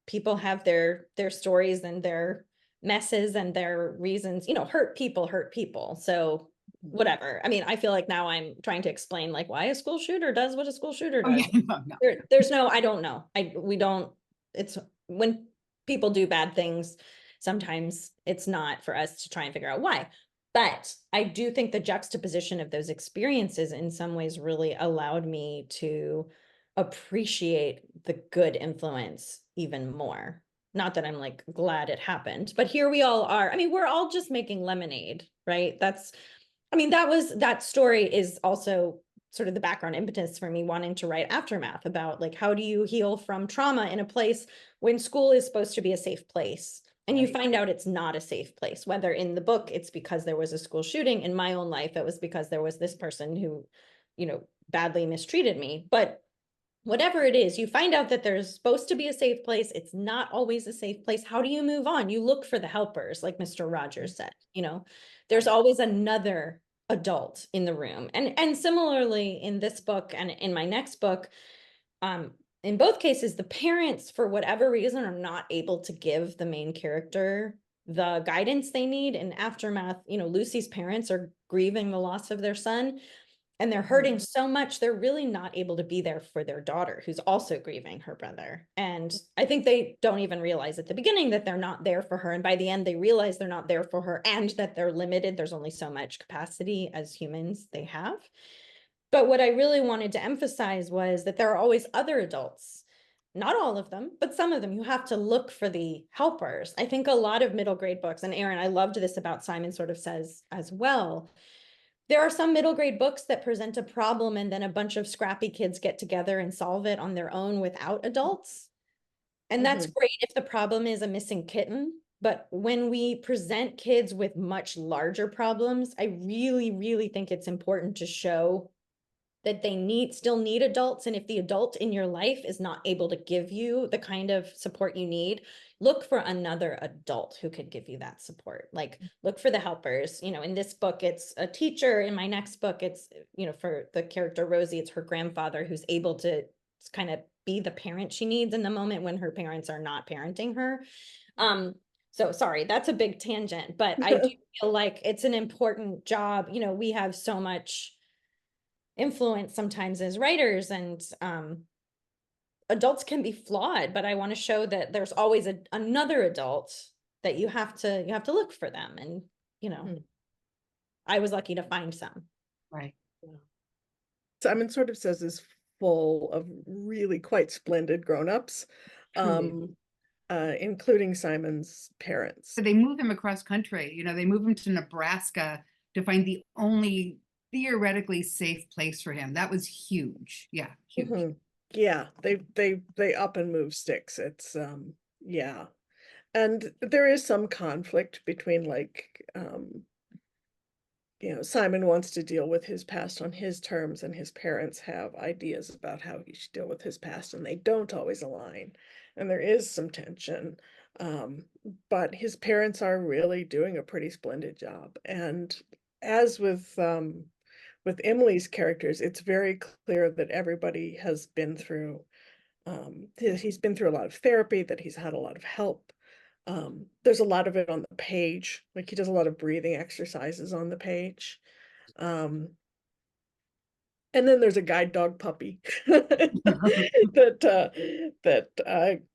people have their stories and their messes and their reasons, hurt people. So whatever. I mean, I feel like now I'm trying to explain like why a school shooter does what a school shooter Oh, yeah, does. no, no. There's no, I don't know. We don't, it's when people do bad things, sometimes it's not for us to try and figure out why. But I do think the juxtaposition of those experiences in some ways really allowed me to appreciate the good influence even more. Not that I'm like glad it happened, but here we all are. I mean, we're all just making lemonade, right? That story is also sort of the background impetus for me wanting to write Aftermath about like, how do you heal from trauma in a place when school is supposed to be a safe place? And you Right. find out it's not a safe place, whether in the book, it's because there was a school shooting. In my own life, it was because there was this person who, badly mistreated me. But whatever it is, you find out that there's supposed to be a safe place. It's not always a safe place. How do you move on? You look for the helpers, like Mr. Rogers said, there's always another adult in the room. And similarly in this book and in my next book, in both cases, the parents, for whatever reason, are not able to give the main character the guidance they need. In Aftermath, Lucy's parents are grieving the loss of their son. and they're hurting so much, they're really not able to be there for their daughter, who's also grieving her brother. And I think they don't even realize at the beginning that they're not there for her. And by the end, they realize they're not there for her and that they're limited. There's only so much capacity as humans they have. But what I really wanted to emphasize was that there are always other adults, not all of them, but some of them. You have to look for the helpers. I think a lot of middle grade books, and Erin, I loved this about Simon Sort of Says as well. There are some middle grade books that present a problem and then a bunch of scrappy kids get together and solve it on their own without adults. And that's great if the problem is a missing kitten. But when we present kids with much larger problems, I really, really think it's important to show that they still need adults. And if the adult in your life is not able to give you the kind of support you need, look for another adult who could give you that support. Like, look for the helpers. In this book, it's a teacher. In my next book, it's, for the character Rosie, it's her grandfather who's able to kind of be the parent she needs in the moment when her parents are not parenting her. So sorry, that's a big tangent, but I do feel like it's an important job. We have so much influence sometimes as writers, and adults can be flawed, but I want to show that there's always another adult that you have to look for them. And I was lucky to find some. Right. Simon Sort of Says is full of really quite splendid grown-ups, including Simon's parents. So they move him across country. They move him to Nebraska to find the only theoretically safe place for him. That was huge. Yeah, huge. Yeah, they up and move sticks. It's yeah. And there is some conflict between, like, Simon wants to deal with his past on his terms, and his parents have ideas about how he should deal with his past, and they don't always align. And there is some tension. But his parents are really doing a pretty splendid job. And as with Emily's characters, it's very clear that everybody has been through, he's been through a lot of therapy, that he's had a lot of help. There's a lot of it on the page, like he does a lot of breathing exercises on the page. And then there's a guide dog puppy that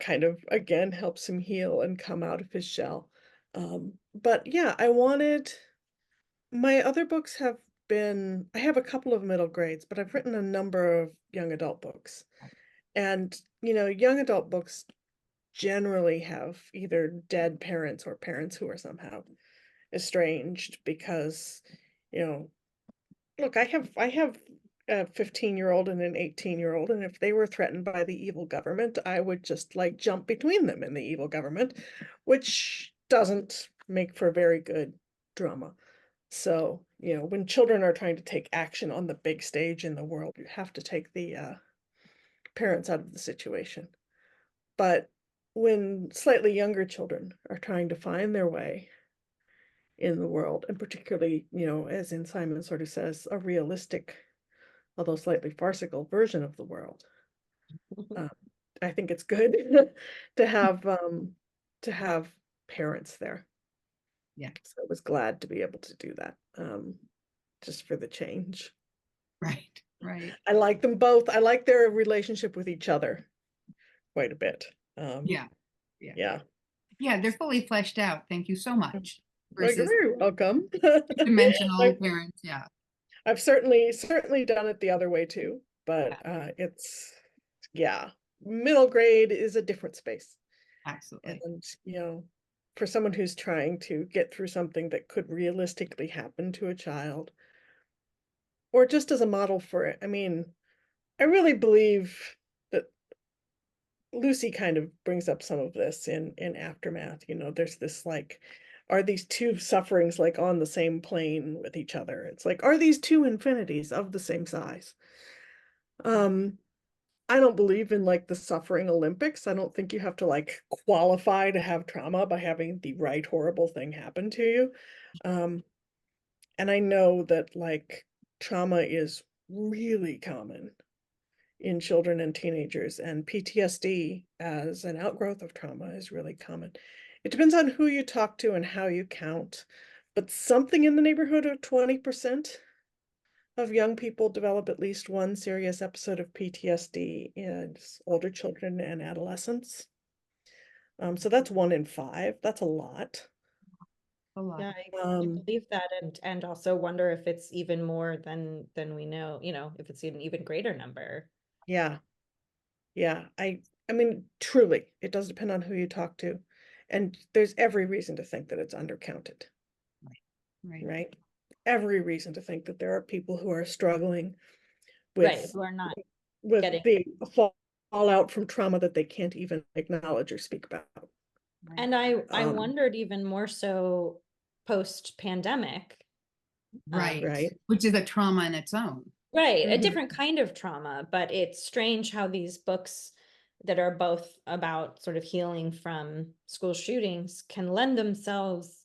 kind of again helps him heal and come out of his shell. But yeah, my other books have been, I have a couple of middle grades, but I've written a number of young adult books. And young adult books generally have either dead parents or parents who are somehow estranged, because look, I have a 15-year-old and an 18-year-old, and if they were threatened by the evil government, I would just like jump between them and the evil government, which doesn't make for very good drama. So when children are trying to take action on the big stage in the world, you have to take the parents out of the situation. But when slightly younger children are trying to find their way in the world, and particularly, as in Simon Sort of Says, a realistic, although slightly farcical version of the world, I think it's good to have parents there. Yeah. So I was glad to be able to do that, just for the change. Right. I like them both. I like their relationship with each other quite a bit. Yeah. Yeah, They're fully fleshed out. Thank you so much. You're Versus very welcome. dimensional parents. Yeah. I've certainly done it the other way too, but it's, middle grade is a different space. Absolutely. And for someone who's trying to get through something that could realistically happen to a child, or just as a model for it, I mean, I really believe that Lucy kind of brings up some of this in Aftermath. There's this, like, are these two sufferings like on the same plane with each other? It's like, are these two infinities of the same size? I don't believe in, like, the suffering Olympics. I don't think you have to, like, qualify to have trauma by having the right horrible thing happen to you. And I know that, like, trauma is really common in children and teenagers, and PTSD as an outgrowth of trauma is really common. It depends on who you talk to and how you count, but something in the neighborhood of 20% of young people develop at least one serious episode of PTSD in older children and adolescents. So that's 1 in 5. That's a lot. A lot. Yeah, I Um, believe that, and also wonder if it's even more than we know, if it's an even greater number. yeah, yeah. I mean, truly, it does depend on who you talk to, and there's every reason to think that it's undercounted, Right. right? Every reason to think that there are people who are struggling Right, with who are not with getting. the fallout from trauma that they can't even acknowledge or speak about. Right. And I Um, wondered even more so post-pandemic. Right. Right. Which is a trauma in its own. Right, a Mhm. different kind of trauma, but it's strange how these books that are both about sort of healing from school shootings can lend themselves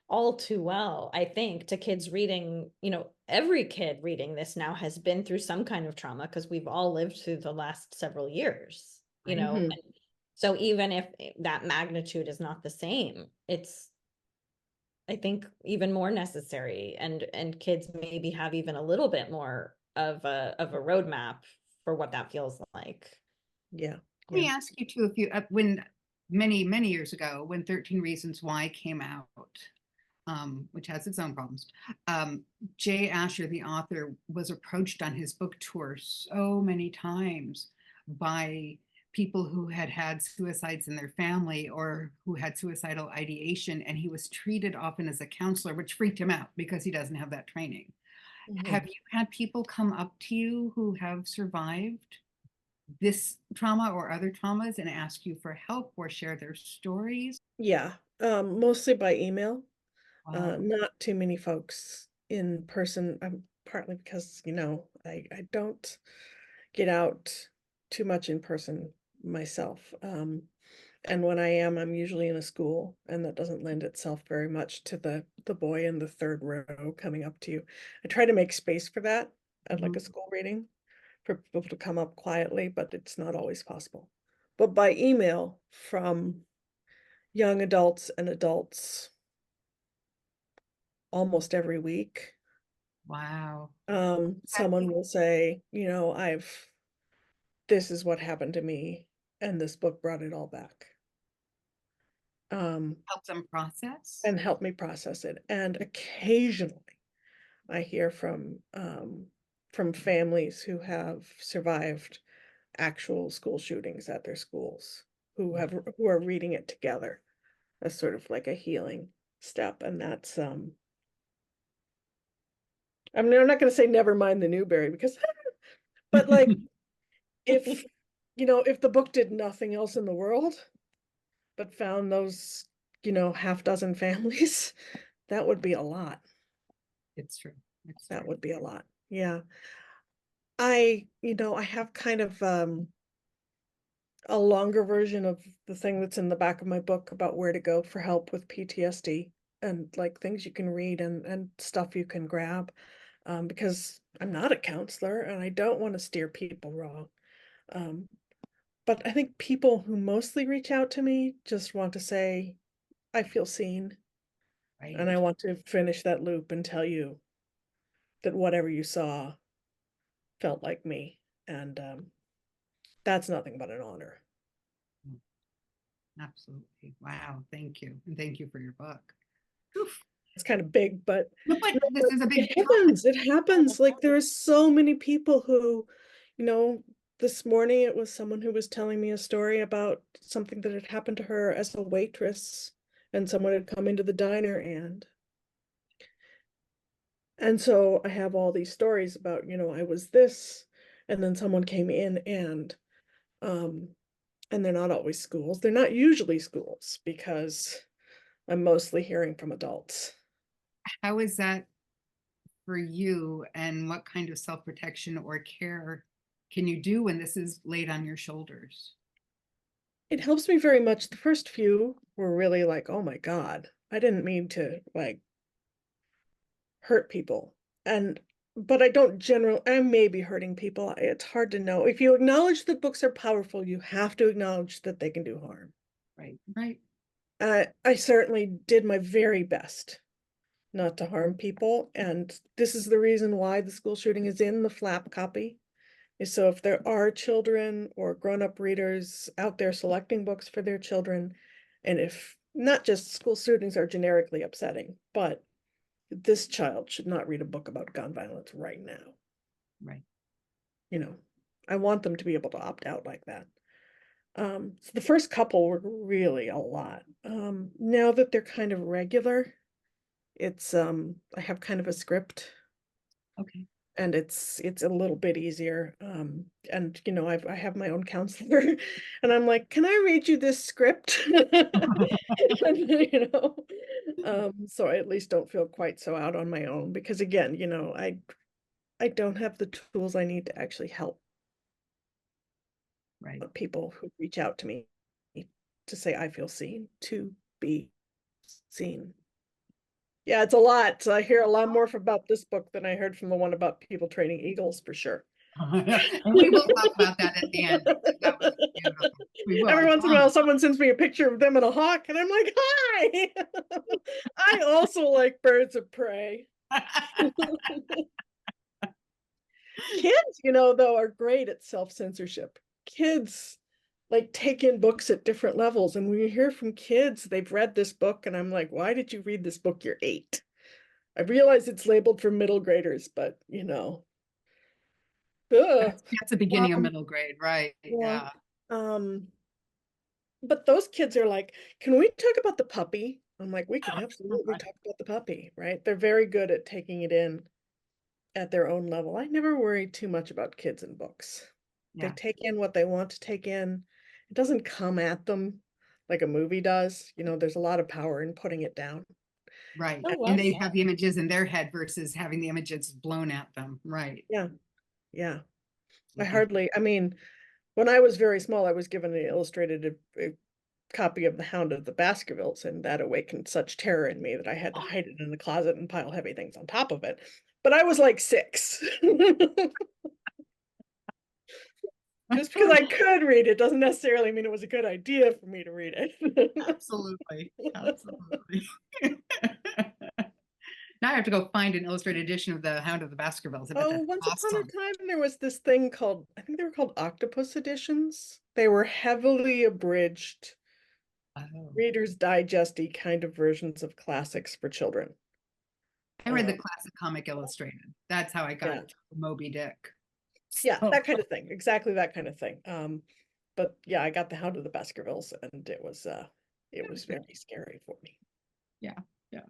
all too well, I think, to kids reading. Every kid reading this now has been through some kind of trauma because we've all lived through the last several years, Right. Mhm. and so even if that magnitude is not the same, it's, I think, even more necessary, and kids maybe have even a little bit more of a roadmap for what that feels like. Yeah. Let me Yeah. ask you too, if you, when many, many years ago, when 13 Reasons Why came out, which has its own problems, Jay Asher, the author, was approached on his book tour so many times by people who had had suicides in their family or who had suicidal ideation, and he was treated often as a counselor, which freaked him out because he doesn't have that training. Have Mhm. you had people come up to you who have survived this trauma or other traumas and ask you for help or share their stories? Yeah. Mostly by email. Wow. Not too many folks in person. Partly because, I don't get out too much in person myself. And when I am, I'm usually in a school, and that doesn't lend itself very much to the boy in the third row coming up to you. I try to make space for that at like a Mhm. school reading for people to come up quietly, but it's not always possible. But by email from young adults and adults almost every week, Wow. That someone will say, this is what happened to me, and this book brought it all back. helps them process. And help me process it. And occasionally I hear from families who have survived actual school shootings at their schools, who are reading it together as sort of like a healing step. And that's I mean, I'm not gonna say never mind the Newberry because but like if if the book did nothing else in the world but found those, half dozen families, that would be a lot. It's true. It's That true. would be a lot. Yeah. I have kind of a longer version of the thing that's in the back of my book about where to go for help with PTSD and like things you can read and stuff you can grab. Because I'm not a counselor and I don't want to steer people wrong. Um, but I think people who mostly reach out to me just want to say, I feel seen, and I Right. want to finish that loop and tell you that whatever you saw felt like me. And that's nothing but an honor. Mm, absolutely. Wow. Thank you. And thank you for your book. Oof. It's kind of big, but No, but no, this but is a big it topic. happens. It happens. Like there are so many people who, you know, this morning it was someone who was telling me a story about something that had happened to her as a waitress, and someone had come into the diner and so I have all these stories about, I was this, and then someone came in um and they're not always schools. They're not usually schools because I'm mostly hearing from adults. How is that for you, and what kind of self-protection or care can you do when this is laid on your shoulders? It helps me very much. The first few were really like, oh my God, I didn't mean to like hurt people. And but I may be hurting people. It's hard to know. If you acknowledge that books are powerful, you have to acknowledge that they can do harm. Right. Right. I certainly did my very best not to harm people. And this is the reason why the school shooting is in the flap copy. Is so if there are children or grown-up readers out there selecting books for their children, and if not just school shootings are generically upsetting, but this child should not read a book about gun violence right now. Right. You know, I want them to be able to opt out like that. So the first couple were really a lot. Now that they're kind of regular, it's I have kind of a script, Okay. and it's a little bit easier. And you know, I have my own counselor, and I'm like, can I read you this script? You know, so I at least don't feel quite so out on my own, because again, you know, I don't have the tools I need to actually help Right. people who reach out to me to say I feel seen, to be seen. Yeah, it's a lot. So I hear a lot more about this book than I heard from the one about people training eagles, for sure. And we will talk about that at the end, because that was beautiful. We will, Every I once in a while, promise. someone sends me a picture of them and a hawk, and I'm like, hi! I also like birds of prey. Kids, you know, though, are great at self-censorship. Kids like take in books at different levels. And when you hear from kids, they've read this book, and I'm like, why did you read this book? You're 8. I realize it's labeled for middle graders, but you know. Ugh. That's the beginning of Um, middle grade, right? yeah. Yeah. Um, but those kids are like, can we talk about the puppy? I'm like, we can absolutely talk about the puppy, right? They're very good at taking it in at their own level. I never worry too much about kids and books. They Yeah. take in what they want to take in. It doesn't come at them like a movie does. You know, there's a lot of power in putting it down. Right. Oh, And well they said. have the images in their head versus having the images blown at them. Right. Yeah, yeah. Okay. I mean, when I was very small, I was given an illustrated a copy of The Hound of the Baskervilles, and that awakened such terror in me that I had to hide it in the closet and pile heavy things on top of it. But I was like 6. Just because I could read it doesn't necessarily mean it was a good idea for me to read it. Absolutely. Absolutely. Now I have to go find an illustrated edition of The Hound of the Baskervilles. I bet Oh, that's once upon a awesome. time, there was this thing called, I think they were called octopus editions. They were heavily abridged, Oh. Reader's Digest-y kind of versions of classics for children. I read the Um, classic comic illustrated. That's how I got yeah, to Moby Dick. yeah, So, that kind of thing. Exactly that kind of thing. But yeah, I got The Hound of the Baskervilles, and it was very scary for me. yeah. Yeah.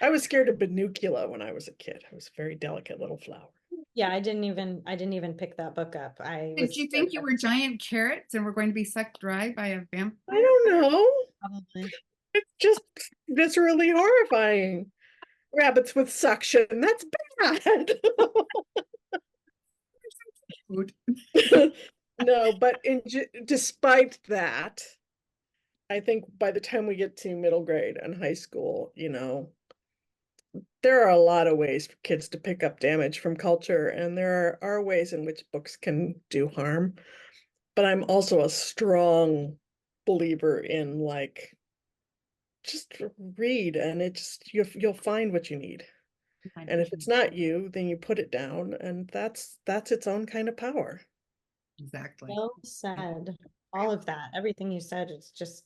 I was scared of Banucula when I was a kid. I was a very delicate little flower. Yeah, I didn't even pick that book up. I Did was you think you were giant carrots and were going to be sucked dry by a I vampire? don't know. probably. It's just viscerally horrifying. Rabbits with suction. That's bad. Food. No, but despite that, I think by the time we get to middle grade and high school, you know, there are a lot of ways for kids to pick up damage from culture, and there are ways in which books can do harm. But I'm also a strong believer in like just read, and it's you'll find what you need. Find And what if you it's need. not you, then you put it down, and that's its own kind of power. Exactly. Well said. All of that, everything you said is just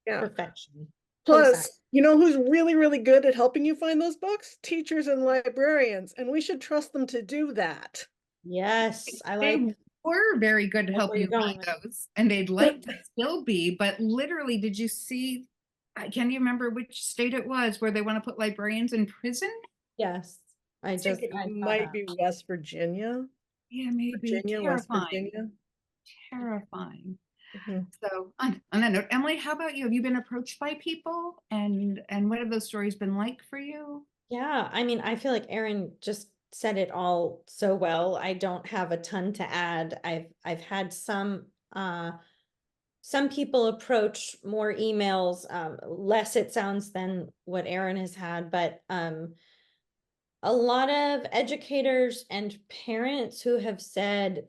Yeah. perfection. Post Plus, you know who's really, really good at helping you find those books? Teachers and librarians, and we should trust them to do that. Yes, I They were very good to like help where you're you going find with. those, and they'd like to still be, but literally, did you see? I can't even remember which state it was where they want to put librarians in prison. Yes, I think it I saw might that. be West Virginia, Yeah, maybe West terrifying, Virginia. terrifying. Mhm. So on that note, Emily, how about you? Have you been approached by people, and what have those stories been like for you? Yeah, I mean, I feel like Erin just said it all so well. I don't have a ton to add. I've had some people approach, more emails, less it sounds than what Erin has had, but a lot of educators and parents who have said,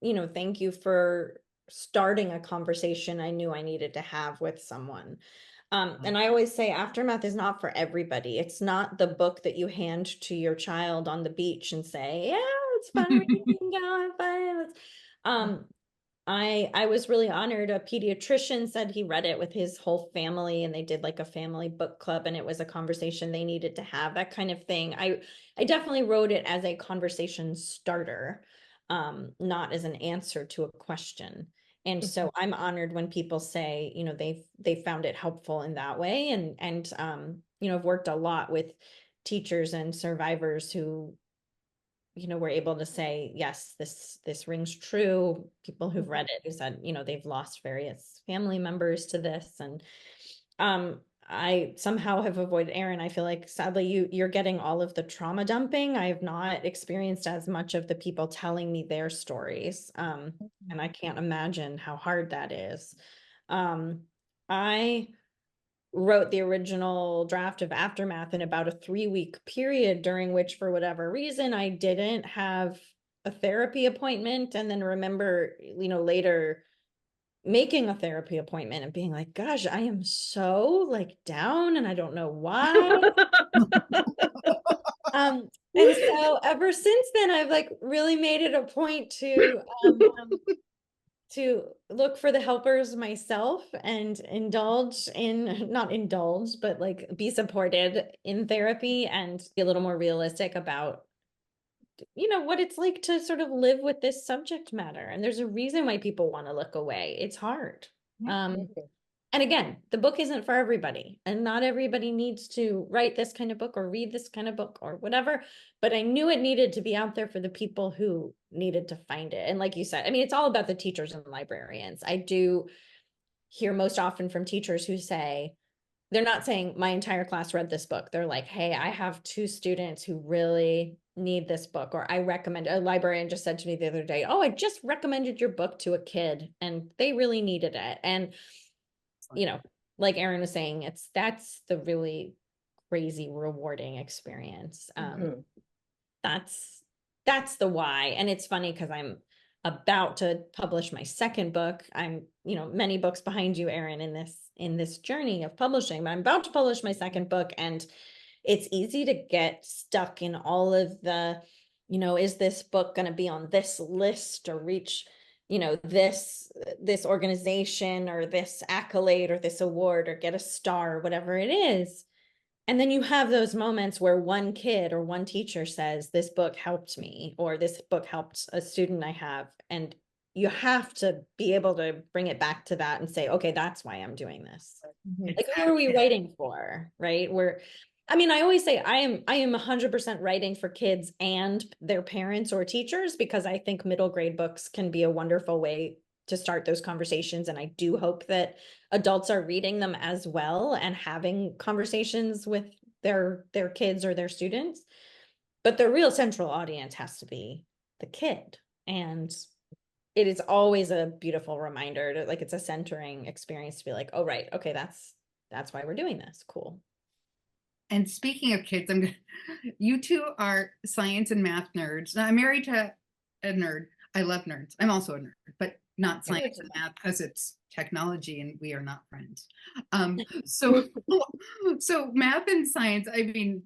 thank you for starting a conversation I knew I needed to have with someone. And I always say Aftermath is not for everybody. It's not the book that you hand to your child on the beach and say, yeah, it's fun reading, go have fun. I was really honored. A pediatrician said he read it with his whole family and they did like a family book club and it was a conversation they needed to have, that kind of thing. I definitely wrote it as a conversation starter, not as an answer to a question. And so I'm honored when people say, you know, they found it helpful in that way. And you know, I've worked a lot with teachers and survivors who, you know, were able to say, yes, this rings true. People who've read it who said, you know, they've lost various family members to this. And I somehow have avoided, Erin, I feel like sadly you're getting all of the trauma dumping. I have not experienced as much of the people telling me their stories. And I can't imagine how hard that is. I wrote the original draft of Aftermath in about a 3-week period, during which, for whatever reason, I didn't have a therapy appointment. And then remember, you know, later making a therapy appointment and being like, gosh, I am so like down and I don't know why. And so ever since then, I've like really made it a point to look for the helpers myself and indulge in, not indulge, but like be supported in therapy and be a little more realistic about, you know, what it's like to sort of live with this subject matter. And there's a reason why people want to look away. It's hard. And again, the book isn't for everybody, and not everybody needs to write this kind of book or read this kind of book or whatever. But I knew it needed to be out there for the people who needed to find it. And like you said, I mean, it's all about the teachers and librarians. I do hear most often from teachers who say, they're not saying my entire class read this book. They're like, hey, I have 2 students who really need this book, or I recommend. A librarian just said to me the other day, oh, I just recommended your book to a kid and they really needed it. And you know, like Erin was saying, that's the really crazy rewarding experience. That's the why. And it's funny because I'm about to publish my second book. I'm, you know, many books behind you, Erin, in this journey of publishing, but I'm about to publish my second book, and it's easy to get stuck in all of the, you know, is this book going to be on this list or reach, you know, this organization or this accolade or this award or get a star or whatever it is. And then you have those moments where one kid or one teacher says, this book helped me, or this book helped a student I have. And you have to be able to bring it back to that and say, okay, that's why I'm doing this. Like, who are we writing for, right? I mean, I always say I am 100% writing for kids and their parents or teachers, because I think middle grade books can be a wonderful way to start those conversations. And I do hope that adults are reading them as well and having conversations with their kids or their students. But the real central audience has to be the kid. And it is always a beautiful reminder to, like, it's a centering experience to be like, oh, right, okay, that's why we're doing this. Cool. And speaking of kids, you 2 are science and math nerds. Now, I'm married to a nerd. I love nerds. I'm also a nerd, but not science and math because it's technology and we are not friends. So math and science, I mean,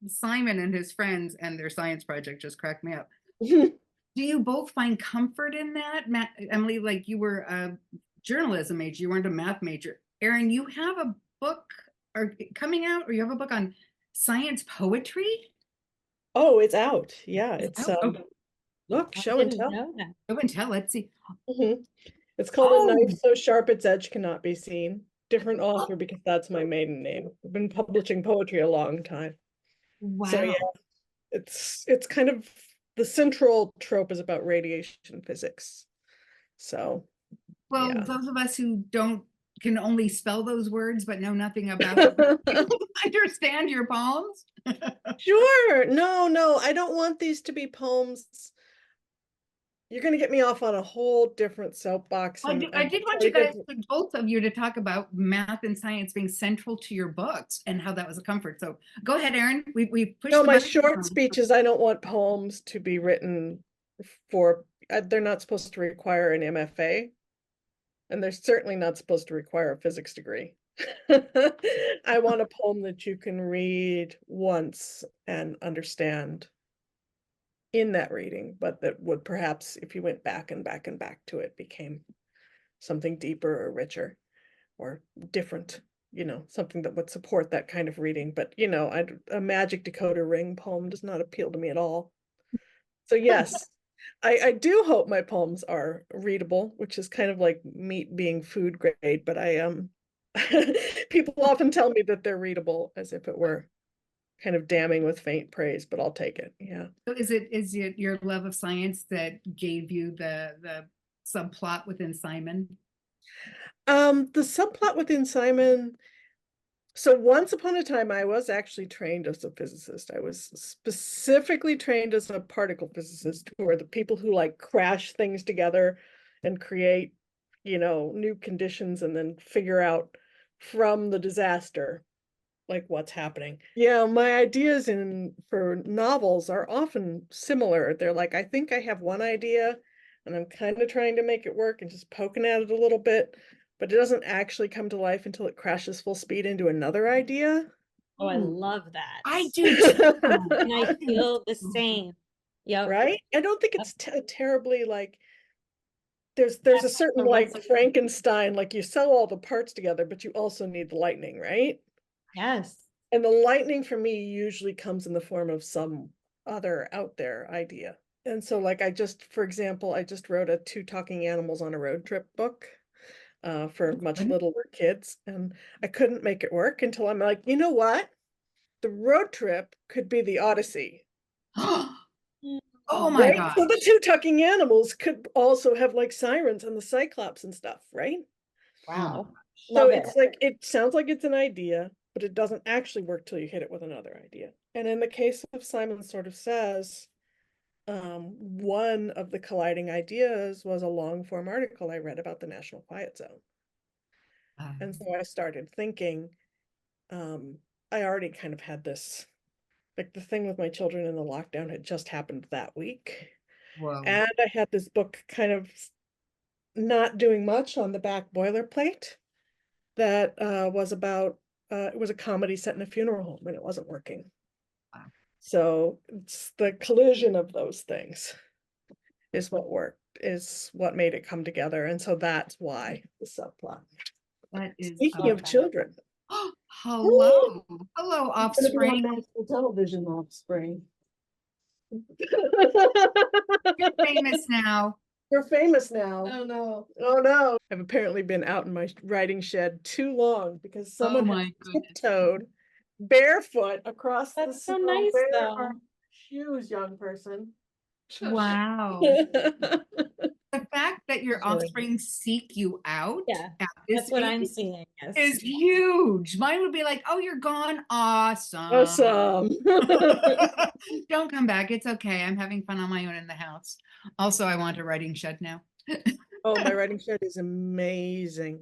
Simon and his friends and their science project just cracked me up. Do you both find comfort in that? Emily, like, you were a journalism major, you weren't a math major. Erin, you have a book coming out, or you have a book on science poetry? Oh, it's out. Yeah, It's it's out? look, I show and didn't tell. know that. Show and tell. Let's see. It's called A Oh, Knife So Sharp Its Edge Cannot Be Seen. Different author because that's my maiden name. I've been publishing poetry a long time. So wow. yeah, it's kind of, the central trope is about radiation physics. So Well, yeah. those of us who can only spell those words but know nothing about them, understand your poems. Sure. No, I don't want these to be poems. You're going to get me off on a whole different soapbox. I And did want you guys, both of you, to talk about math and science being central to your books and how that was a comfort. So go ahead, Erin. We pushed no, the my button. short speeches, I don't want poems to be written for, they're not supposed to require an MFA. And they're certainly not supposed to require a physics degree. I want a poem that you can read once and understand in that reading, but that would perhaps, if you went back and back and back to it, became something deeper or richer or different, something that would support that kind of reading. But, a magic decoder ring poem does not appeal to me at all. So yes, I do hope my poems are readable, which is kind of like meat being food grade, but people often tell me that they're readable as if it were kind of damning with faint praise, but I'll take it. Yeah. So is it your love of science that gave you the subplot within Simon? The subplot within Simon. So once upon a time, I was actually trained as a physicist. I was specifically trained as a particle physicist, who are the people who like crash things together and create, new conditions and then figure out from the disaster, like what's happening. Yeah, my ideas for novels are often similar. They're like, I think I have one idea and I'm kind of trying to make it work and just poking at it a little bit, but it doesn't actually come to life until it crashes full speed into another idea. Oh, I love that. I do too. And I feel the same. Yep. Right? I don't think it's terribly like there's a certain like Frankenstein, like you sew all the parts together, but you also need the lightning, right? Yes. And the lightning for me usually comes in the form of some other out there idea. And so like for example, I just wrote a Two Talking Animals on a Road Trip book for much littler kids. And I couldn't make it work until I'm like, you know what? The road trip could be the Odyssey. Oh my Right? God. So the Two Talking Animals could also have like sirens and the Cyclops and stuff, right? Wow. So Love it's it. like, it sounds like it's an idea, but it doesn't actually work till you hit it with another idea. And in the case of Simon Sort of Says, one of the colliding ideas was a long form article I read about the National Quiet Zone. And so I started thinking, I already kind of had this, like the thing with my children in the lockdown had just happened that week. Whoa. And I had this book kind of not doing much on the back boilerplate that was about, it was a comedy set in a funeral home and it wasn't working. Wow. So it's the collision of those things is what worked, is what made it come together. And so that's why the subplot. That is Speaking of children. hello. Hello, I'm gonna be on offspring. national television offspring. You're famous now. We're famous now. Oh no. Oh no. I've apparently been out in my writing shed too long because someone my has goodness. tiptoed barefoot across the That's so snow. nice, Where though. are shoes, young person? Wow. That's The fact that your really offspring seek you out Yeah, at this that's what I'm age seeing. Yes. is huge. Mine would be like, oh, you're gone. Awesome. awesome. Don't come back. It's okay. I'm having fun on my own in the house. Also, I want a writing shed now. Oh, my writing shed is amazing.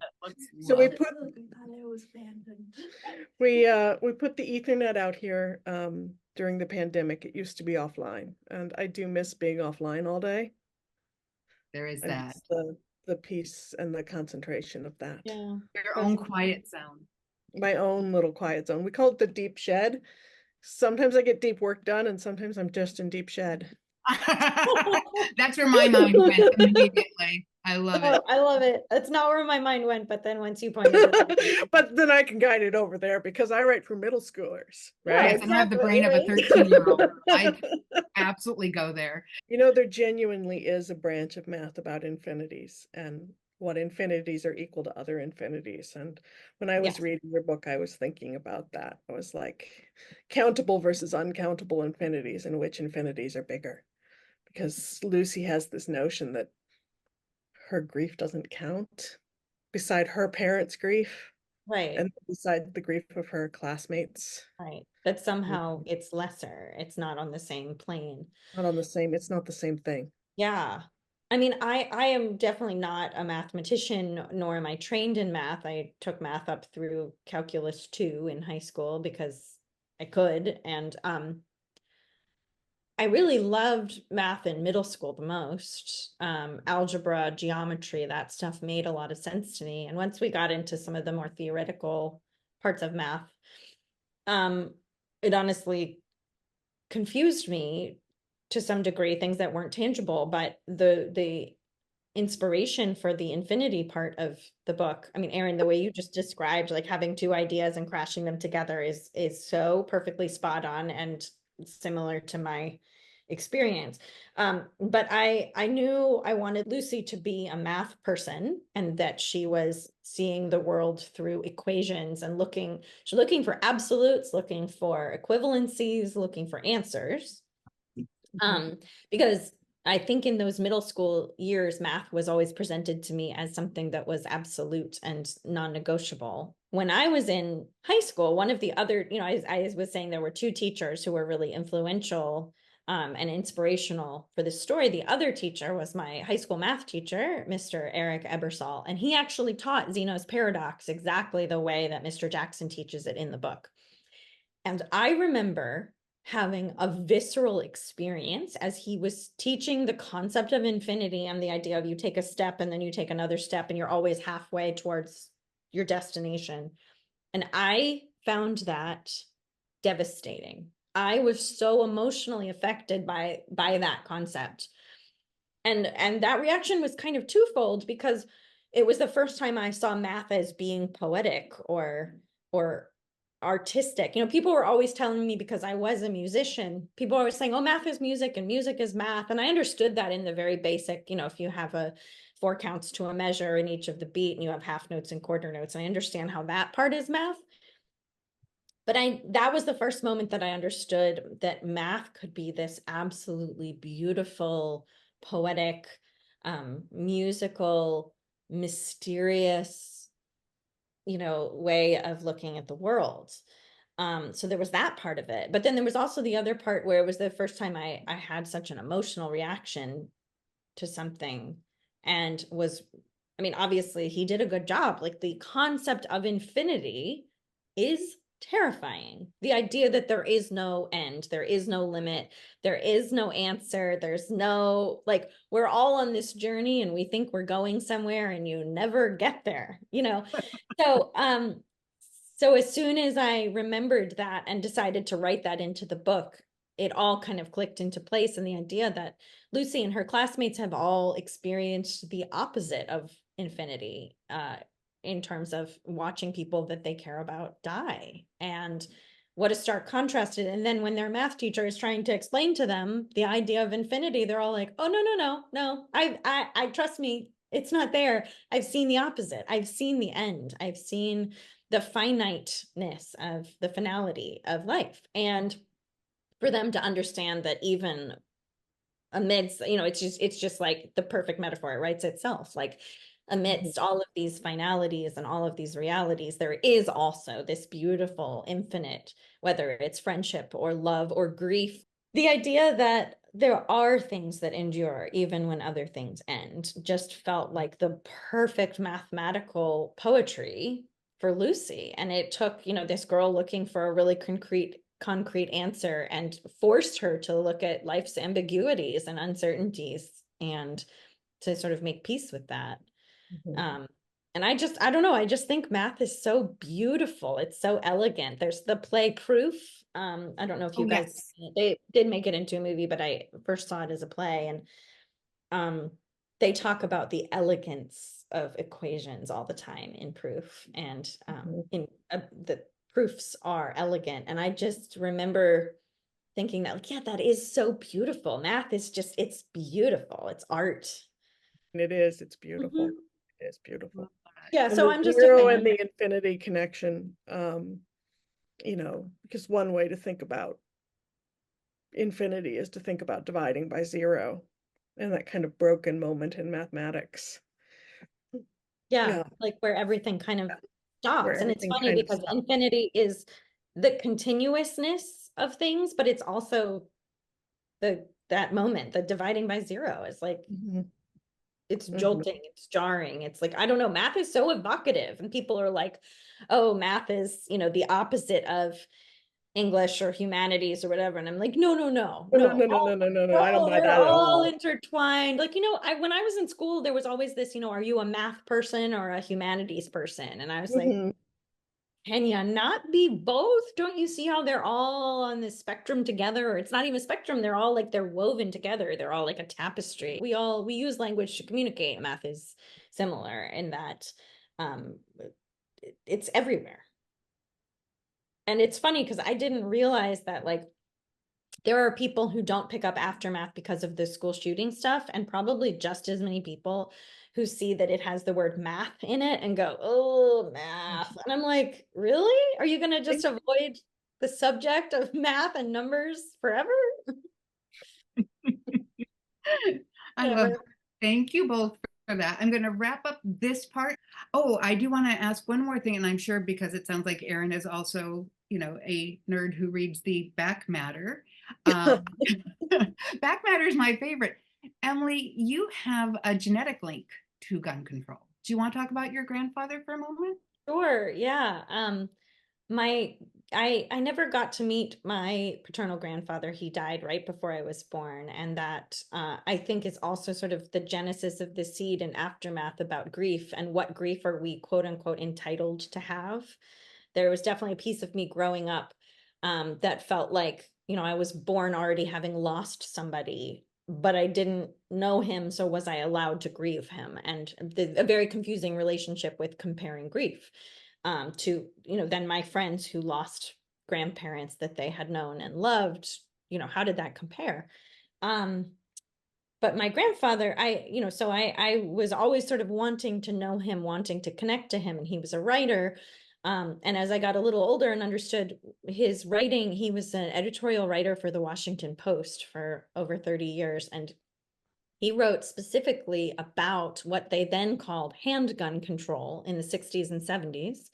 So Love we put we put the Ethernet out here during the pandemic. It used to be offline, and I do miss being offline all day. there is I that. miss the peace and the concentration of that. Yeah. Your own quiet zone. My own little quiet zone. We call it the deep shed. Sometimes I get deep work done, and sometimes I'm just in deep shed. That's where my mind went immediately. I love it. Oh, I love it. That's not where my mind went, but then once you pointed it out. But then I can guide it over there because I write for middle schoolers, right? Yes, and I have the brain of a 13-year-old. I absolutely go there. There genuinely is a branch of math about infinities and what infinities are equal to other infinities. And when I was Yes. reading your book, I was thinking about that. I was like, countable versus uncountable infinities, and which infinities are bigger. Because Lucy has this notion that her grief doesn't count beside her parents' grief Right. and beside the grief of her classmates. Right. That somehow it's lesser. It's not on the same plane. It's not the same thing. Yeah. I mean, I am definitely not a mathematician, nor am I trained in math. I took math up through calculus 2 in high school because I could. And I really loved math in middle school the most. Algebra, geometry, that stuff made a lot of sense to me. And once we got into some of the more theoretical parts of math, it honestly confused me to some degree, things that weren't tangible, but the inspiration for the infinity part of the book. I mean, Erin, the way you just described like having two ideas and crashing them together is so perfectly spot on and similar to my experience. But I knew I wanted Lucy to be a math person and that she was seeing the world through equations and she's looking for absolutes, looking for equivalencies, looking for answers. Because I think in those middle school years, math was always presented to me as something that was absolute and non-negotiable. When I was in high school, one of the other, I was saying there were two teachers who were really influential and inspirational for this story. The other teacher was my high school math teacher, Mr. Eric Ebersol, and he actually taught Zeno's paradox exactly the way that Mr. Jackson teaches it in the book. And I remember having a visceral experience as he was teaching the concept of infinity and the idea of you take a step and then you take another step and you're always halfway towards your destination. And I found that devastating. I was so emotionally affected by that concept. And that reaction was kind of twofold because it was the first time I saw math as being poetic or artistic. People were always telling me, because I was a musician, people were always saying, oh, math is music and music is math. And I understood that in the very basic, if you have a 4 counts to a measure in each of the beat and you have half notes and quarter notes, I understand how that part is math. But that was the first moment that I understood that math could be this absolutely beautiful, poetic, musical, mysterious, way of looking at the world. So there was that part of it. But then there was also the other part where it was the first time I had such an emotional reaction to something and obviously he did a good job. Like the concept of infinity is terrifying. The idea that there is no end, there is no limit, there is no answer, there's no, like, we're all on this journey and we think we're going somewhere and you never get there, So, so as soon as I remembered that and decided to write that into the book, it all kind of clicked into place. And the idea that Lucy and her classmates have all experienced the opposite of infinity, in terms of watching people that they care about die. And what a stark contrast. And then when their math teacher is trying to explain to them the idea of infinity, they're all like, oh, no, I trust me, it's not there. I've seen the opposite. I've seen the end. I've seen the finiteness of the finality of life. And for them to understand that even amidst, it's just like the perfect metaphor, it writes itself. Like amidst all of these finalities and all of these realities, there is also this beautiful infinite, whether it's friendship or love or grief. The idea that there are things that endure even when other things end just felt like the perfect mathematical poetry for Lucy. And it took, this girl looking for a really concrete answer and forced her to look at life's ambiguities and uncertainties and to sort of make peace with that. And I don't know, I just think math is so beautiful. It's so elegant. There's the play Proof. I don't know if you guys, they did make it into a movie, but I first saw it as a play. And they talk about the elegance of equations all the time in Proof. And the proofs are elegant. And I just remember thinking that, like, yeah, that is so beautiful. Math is just, it's beautiful. It's art. It's beautiful. It is beautiful. Yeah, and so the I'm just a zero fan. and the infinity connection, because one way to think about infinity is to think about dividing by 0 and that kind of broken moment in mathematics. Yeah, like where everything kind of stops. And it's everything funny kind of because stops. infinity is the continuousness of things, but it's also that moment, the dividing by 0 is like, it's jolting, it's jarring. It's like, I don't know, math is so evocative and people are like, oh, math is, the opposite of English or humanities or whatever. And I'm like, no, no, no, No, no, no. no, no, no, no, no, no. I don't No, buy they're that at all all. intertwined. Like, when I was in school, there was always this, are you a math person or a humanities person? And I was like, Mhm. can you not be both? Don't you see how they're all on this spectrum together? Or it's not even a spectrum, they're all like they're woven together. They're all like a tapestry. We use language to communicate. Math is similar in that um it's everywhere. And it's funny because I didn't realize that like there are people who don't pick up aftermath because of the school shooting stuff, and probably just as many people who see that it has the word math in it and go, oh, math. And I'm like, really? Are you going to just avoid the subject of math and numbers forever? I love that. Thank you both for that. I'm going to wrap up this part. Oh, I do want to ask one more thing, and I'm sure because it sounds like Erin is also, a nerd who reads the back matter. Back matter is my favorite. Emily, you have a genetic link to gun control. Do you want to talk about your grandfather for a moment? Sure, yeah. My I never got to meet my paternal grandfather. He died right before I was born, and that I think is also sort of the genesis of the seed and aftermath about grief and what grief are we quote unquote entitled to have. There was definitely a piece of me growing up that felt like, I was born already having lost somebody, but I didn't know him, so was I allowed to grieve him? And a very confusing relationship with comparing grief to, then my friends who lost grandparents that they had known and loved, how did that compare? But my grandfather, so I was always sort of wanting to know him, wanting to connect to him, and he was a writer. And as I got a little older and understood his writing, he was an editorial writer for the Washington Post for over 30 years. And he wrote specifically about what they then called handgun control in the 60s and 70s.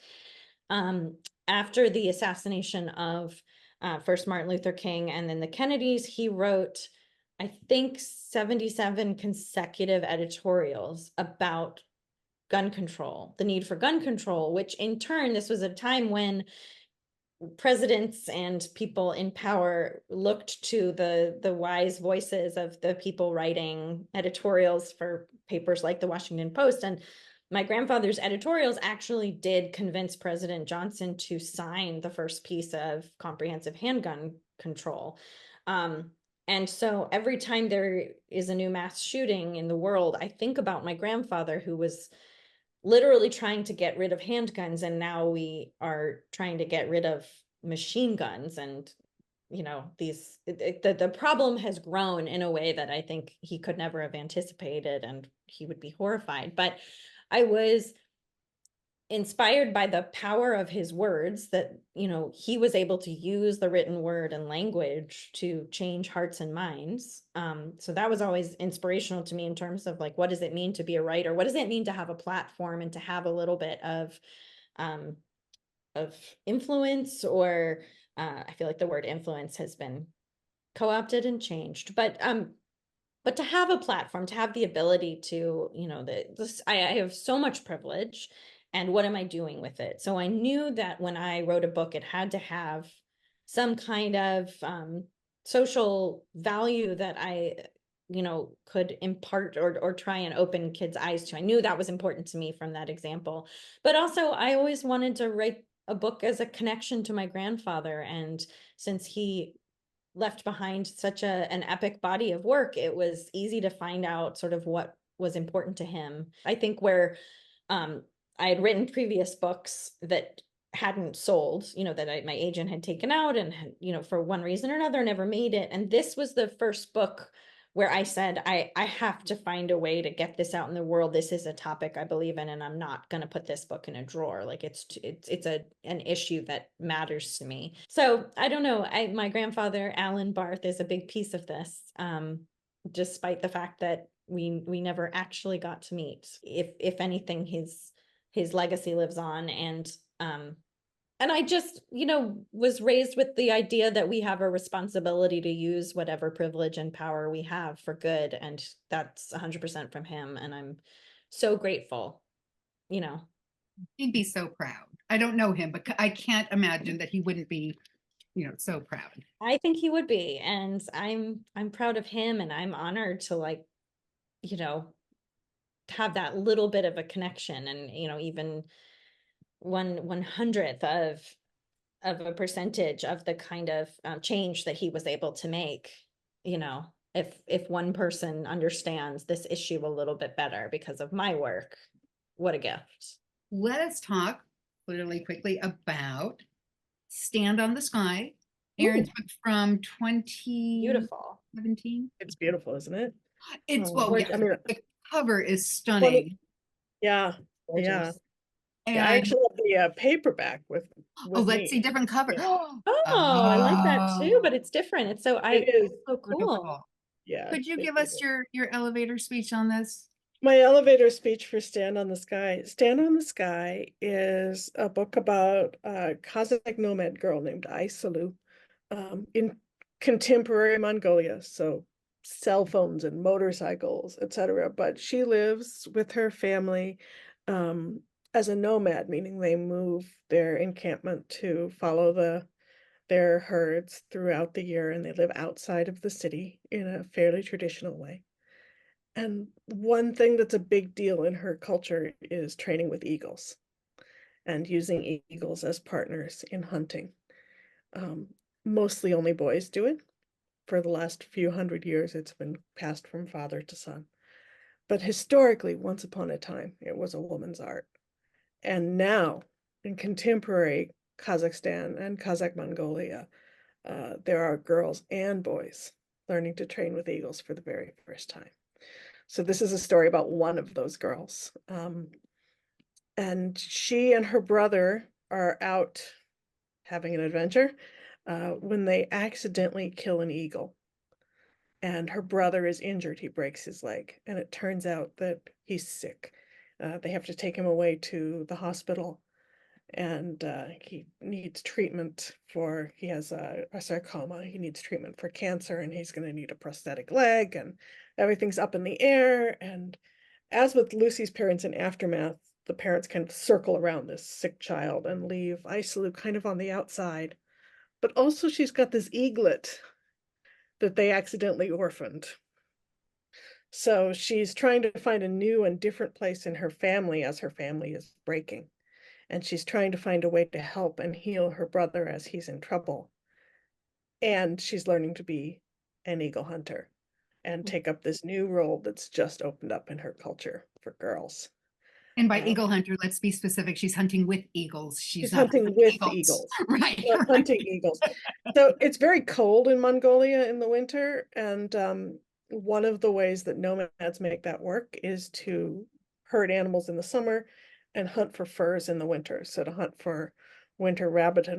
Um, After the assassination of first Martin Luther King and then the Kennedys, he wrote, I think, 77 consecutive editorials about gun control, the need for gun control, which in turn, this was a time when presidents and people in power looked to the wise voices of the people writing editorials for papers like the Washington Post. And my grandfather's editorials actually did convince President Johnson to sign the first piece of comprehensive handgun control. And so every time there is a new mass shooting in the world, I think about my grandfather, who was literally trying to get rid of handguns, and now we are trying to get rid of machine guns. And the problem has grown in a way that I think he could never have anticipated, and he would be horrified. But I was inspired by the power of his words, that he was able to use the written word and language to change hearts and minds. So that was always inspirational to me in terms of like, what does it mean to be a writer? What does it mean to have a platform and to have a little bit um, of influence? Or I feel like the word influence has been co-opted and changed, but to have a platform, to have the ability to, I have so much privilege, and what am I doing with it? So I knew that when I wrote a book, it had to have some kind of social value that I, could impart or try and open kids' eyes to. I knew that was important to me from that example. But also, I always wanted to write a book as a connection to my grandfather. And since he left behind such an epic body of work, it was easy to find out sort of what was important to him. I think where um, I had written previous books that hadn't sold, that my agent had taken out and had, for one reason or another, never made it. And this was the first book where I said, I have to find a way to get this out in the world. This is a topic I believe in, and I'm not going to put this book in a drawer. Like it's an issue that matters to me. So I don't know. My grandfather, Alan Barth, is a big piece of this, despite the fact that we never actually got to meet. If anything, his legacy lives on. And I just, was raised with the idea that we have a responsibility to use whatever privilege and power we have for good. And that's 100% from him. And I'm so grateful, you know. He'd be so proud. I don't know him, but I can't imagine that he wouldn't be, so proud. I think he would be, and I'm proud of him, and I'm honored to like, you know, have that little bit of a connection, and even 1/100th of a percentage of the kind of change that he was able to make. If one person understands this issue a little bit better because of my work, what a gift. Let us talk really quickly about Stand on the Sky, Erin's book from 2017. Beautiful. It's beautiful, isn't it? It's, Oh, well, what- yes, I mean, the cover is 20 stunning. yeah, yeah. Gorgeous. Yeah, I And actually have the paperback with let's see, me. different cover. Yeah. Oh, I like that too, but it's different. It's so It is. so cool. Wonderful. Yeah. Could you it give is. us your elevator speech on this? My elevator speech for Stand on the Sky. Stand on the Sky is a book about a Kazakh nomad girl named Aysalu in contemporary Mongolia. So cell phones and motorcycles, etc. But she lives with her family as a nomad, meaning they move their encampment to follow their herds throughout the year, and they live outside of the city in a fairly traditional way. And one thing that's a big deal in her culture is training with eagles and using eagles as partners in hunting. Um, Mostly only boys do it. For the last few hundred years, it's been passed from father to son. But historically, once upon a time, it was a woman's art. And now, in contemporary Kazakhstan and Kazakh Mongolia, there are girls and boys learning to train with eagles for the very first time. So this is a story about one of those girls. And she and her brother are out having an adventure when they accidentally kill an eagle. And her brother is injured. He breaks his leg. And it turns out that he's sick. They have to take him away to the hospital. And he needs treatment for, he has a sarcoma. He needs treatment for cancer, and he's going to need a prosthetic leg, and everything's up in the air. And as with Lucy's parents in Aftermath, the parents kind of circle around this sick child and leave Isolu kind of on the outside. But also she's got this eaglet that they accidentally orphaned. So she's trying to find a new and different place in her family as her family is breaking. And she's trying to find a way to help and heal her brother as he's in trouble. And she's learning to be an eagle hunter and take up this new role that's just opened up in her culture for girls. And by eagle hunter, let's be specific. She's hunting with eagles. She's She's not hunting hunting with eagles. eagles. Right. Not right. hunting eagles. So it's very cold in Mongolia in the winter. And one of the ways that nomads make that work is to herd animals in the summer and hunt for furs in the winter. So to hunt for winter rabbit and